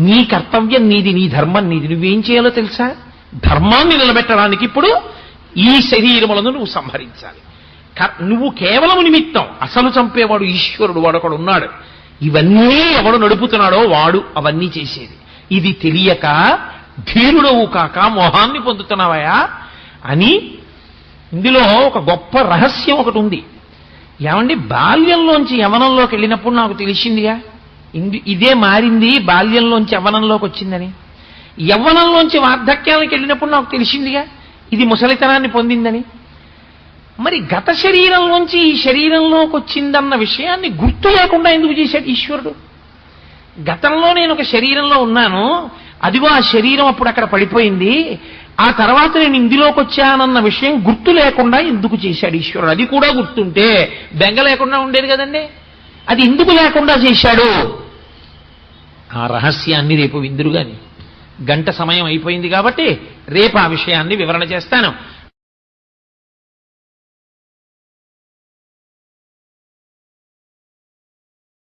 నీ కర్తవ్యం నీది, నీ ధర్మం నీది. నువ్వేం చేయాలో తెలుసా? ధర్మాన్ని నిలబెట్టడానికి ఇప్పుడు ఈ శరీరములను నువ్వు సంహరించాలి. నువ్వు కేవలం నిమిత్తం, అసలు చంపేవాడు ఈశ్వరుడు, వాడొకడు ఉన్నాడు. ఇవన్నీ ఎవడు నడుపుతున్నాడో వాడు అవన్నీ చేసేది. ఇది తెలియక ధీరుడవు కాక మోహాన్ని పొందుతున్నావయా అని. ఇందులో ఒక గొప్ప రహస్యం ఒకటి ఉంది. ఏమండి, బాల్యంలోంచి యవనంలోకి వెళ్ళినప్పుడు నాకు తెలిసిందిగా ఇదే మారింది, బాల్యంలోంచి యవ్వనంలోకి వచ్చిందని. యవ్వనంలోంచి వార్ధక్యానికి వెళ్ళినప్పుడు నాకు తెలిసిందిగా ఇది ముసలితనాన్ని పొందిందని. మరి గత శరీరంలోంచి ఈ శరీరంలోకి వచ్చిందన్న విషయాన్ని గుర్తు లేకుండా ఎందుకు చేశాడు ఈశ్వరుడు? గతంలో నేను ఒక శరీరంలో ఉన్నాను, అదిగో ఆ శరీరం అప్పుడు అక్కడ పడిపోయింది, ఆ తర్వాత నేను ఇందులోకి వచ్చానన్న విషయం గుర్తు లేకుండా ఎందుకు చేశాడు ఈశ్వరుడు? అది కూడా గుర్తుంటే బెంగ లేకుండా ఉండేది కదండి. అది ఎందుకు లేకుండా చేశాడు? ఆ రహస్యాన్ని రేపు విందురుగాని. గంట సమయం అయిపోయింది కాబట్టి రేపు ఆ విషయాన్ని వివరణ చేస్తాను.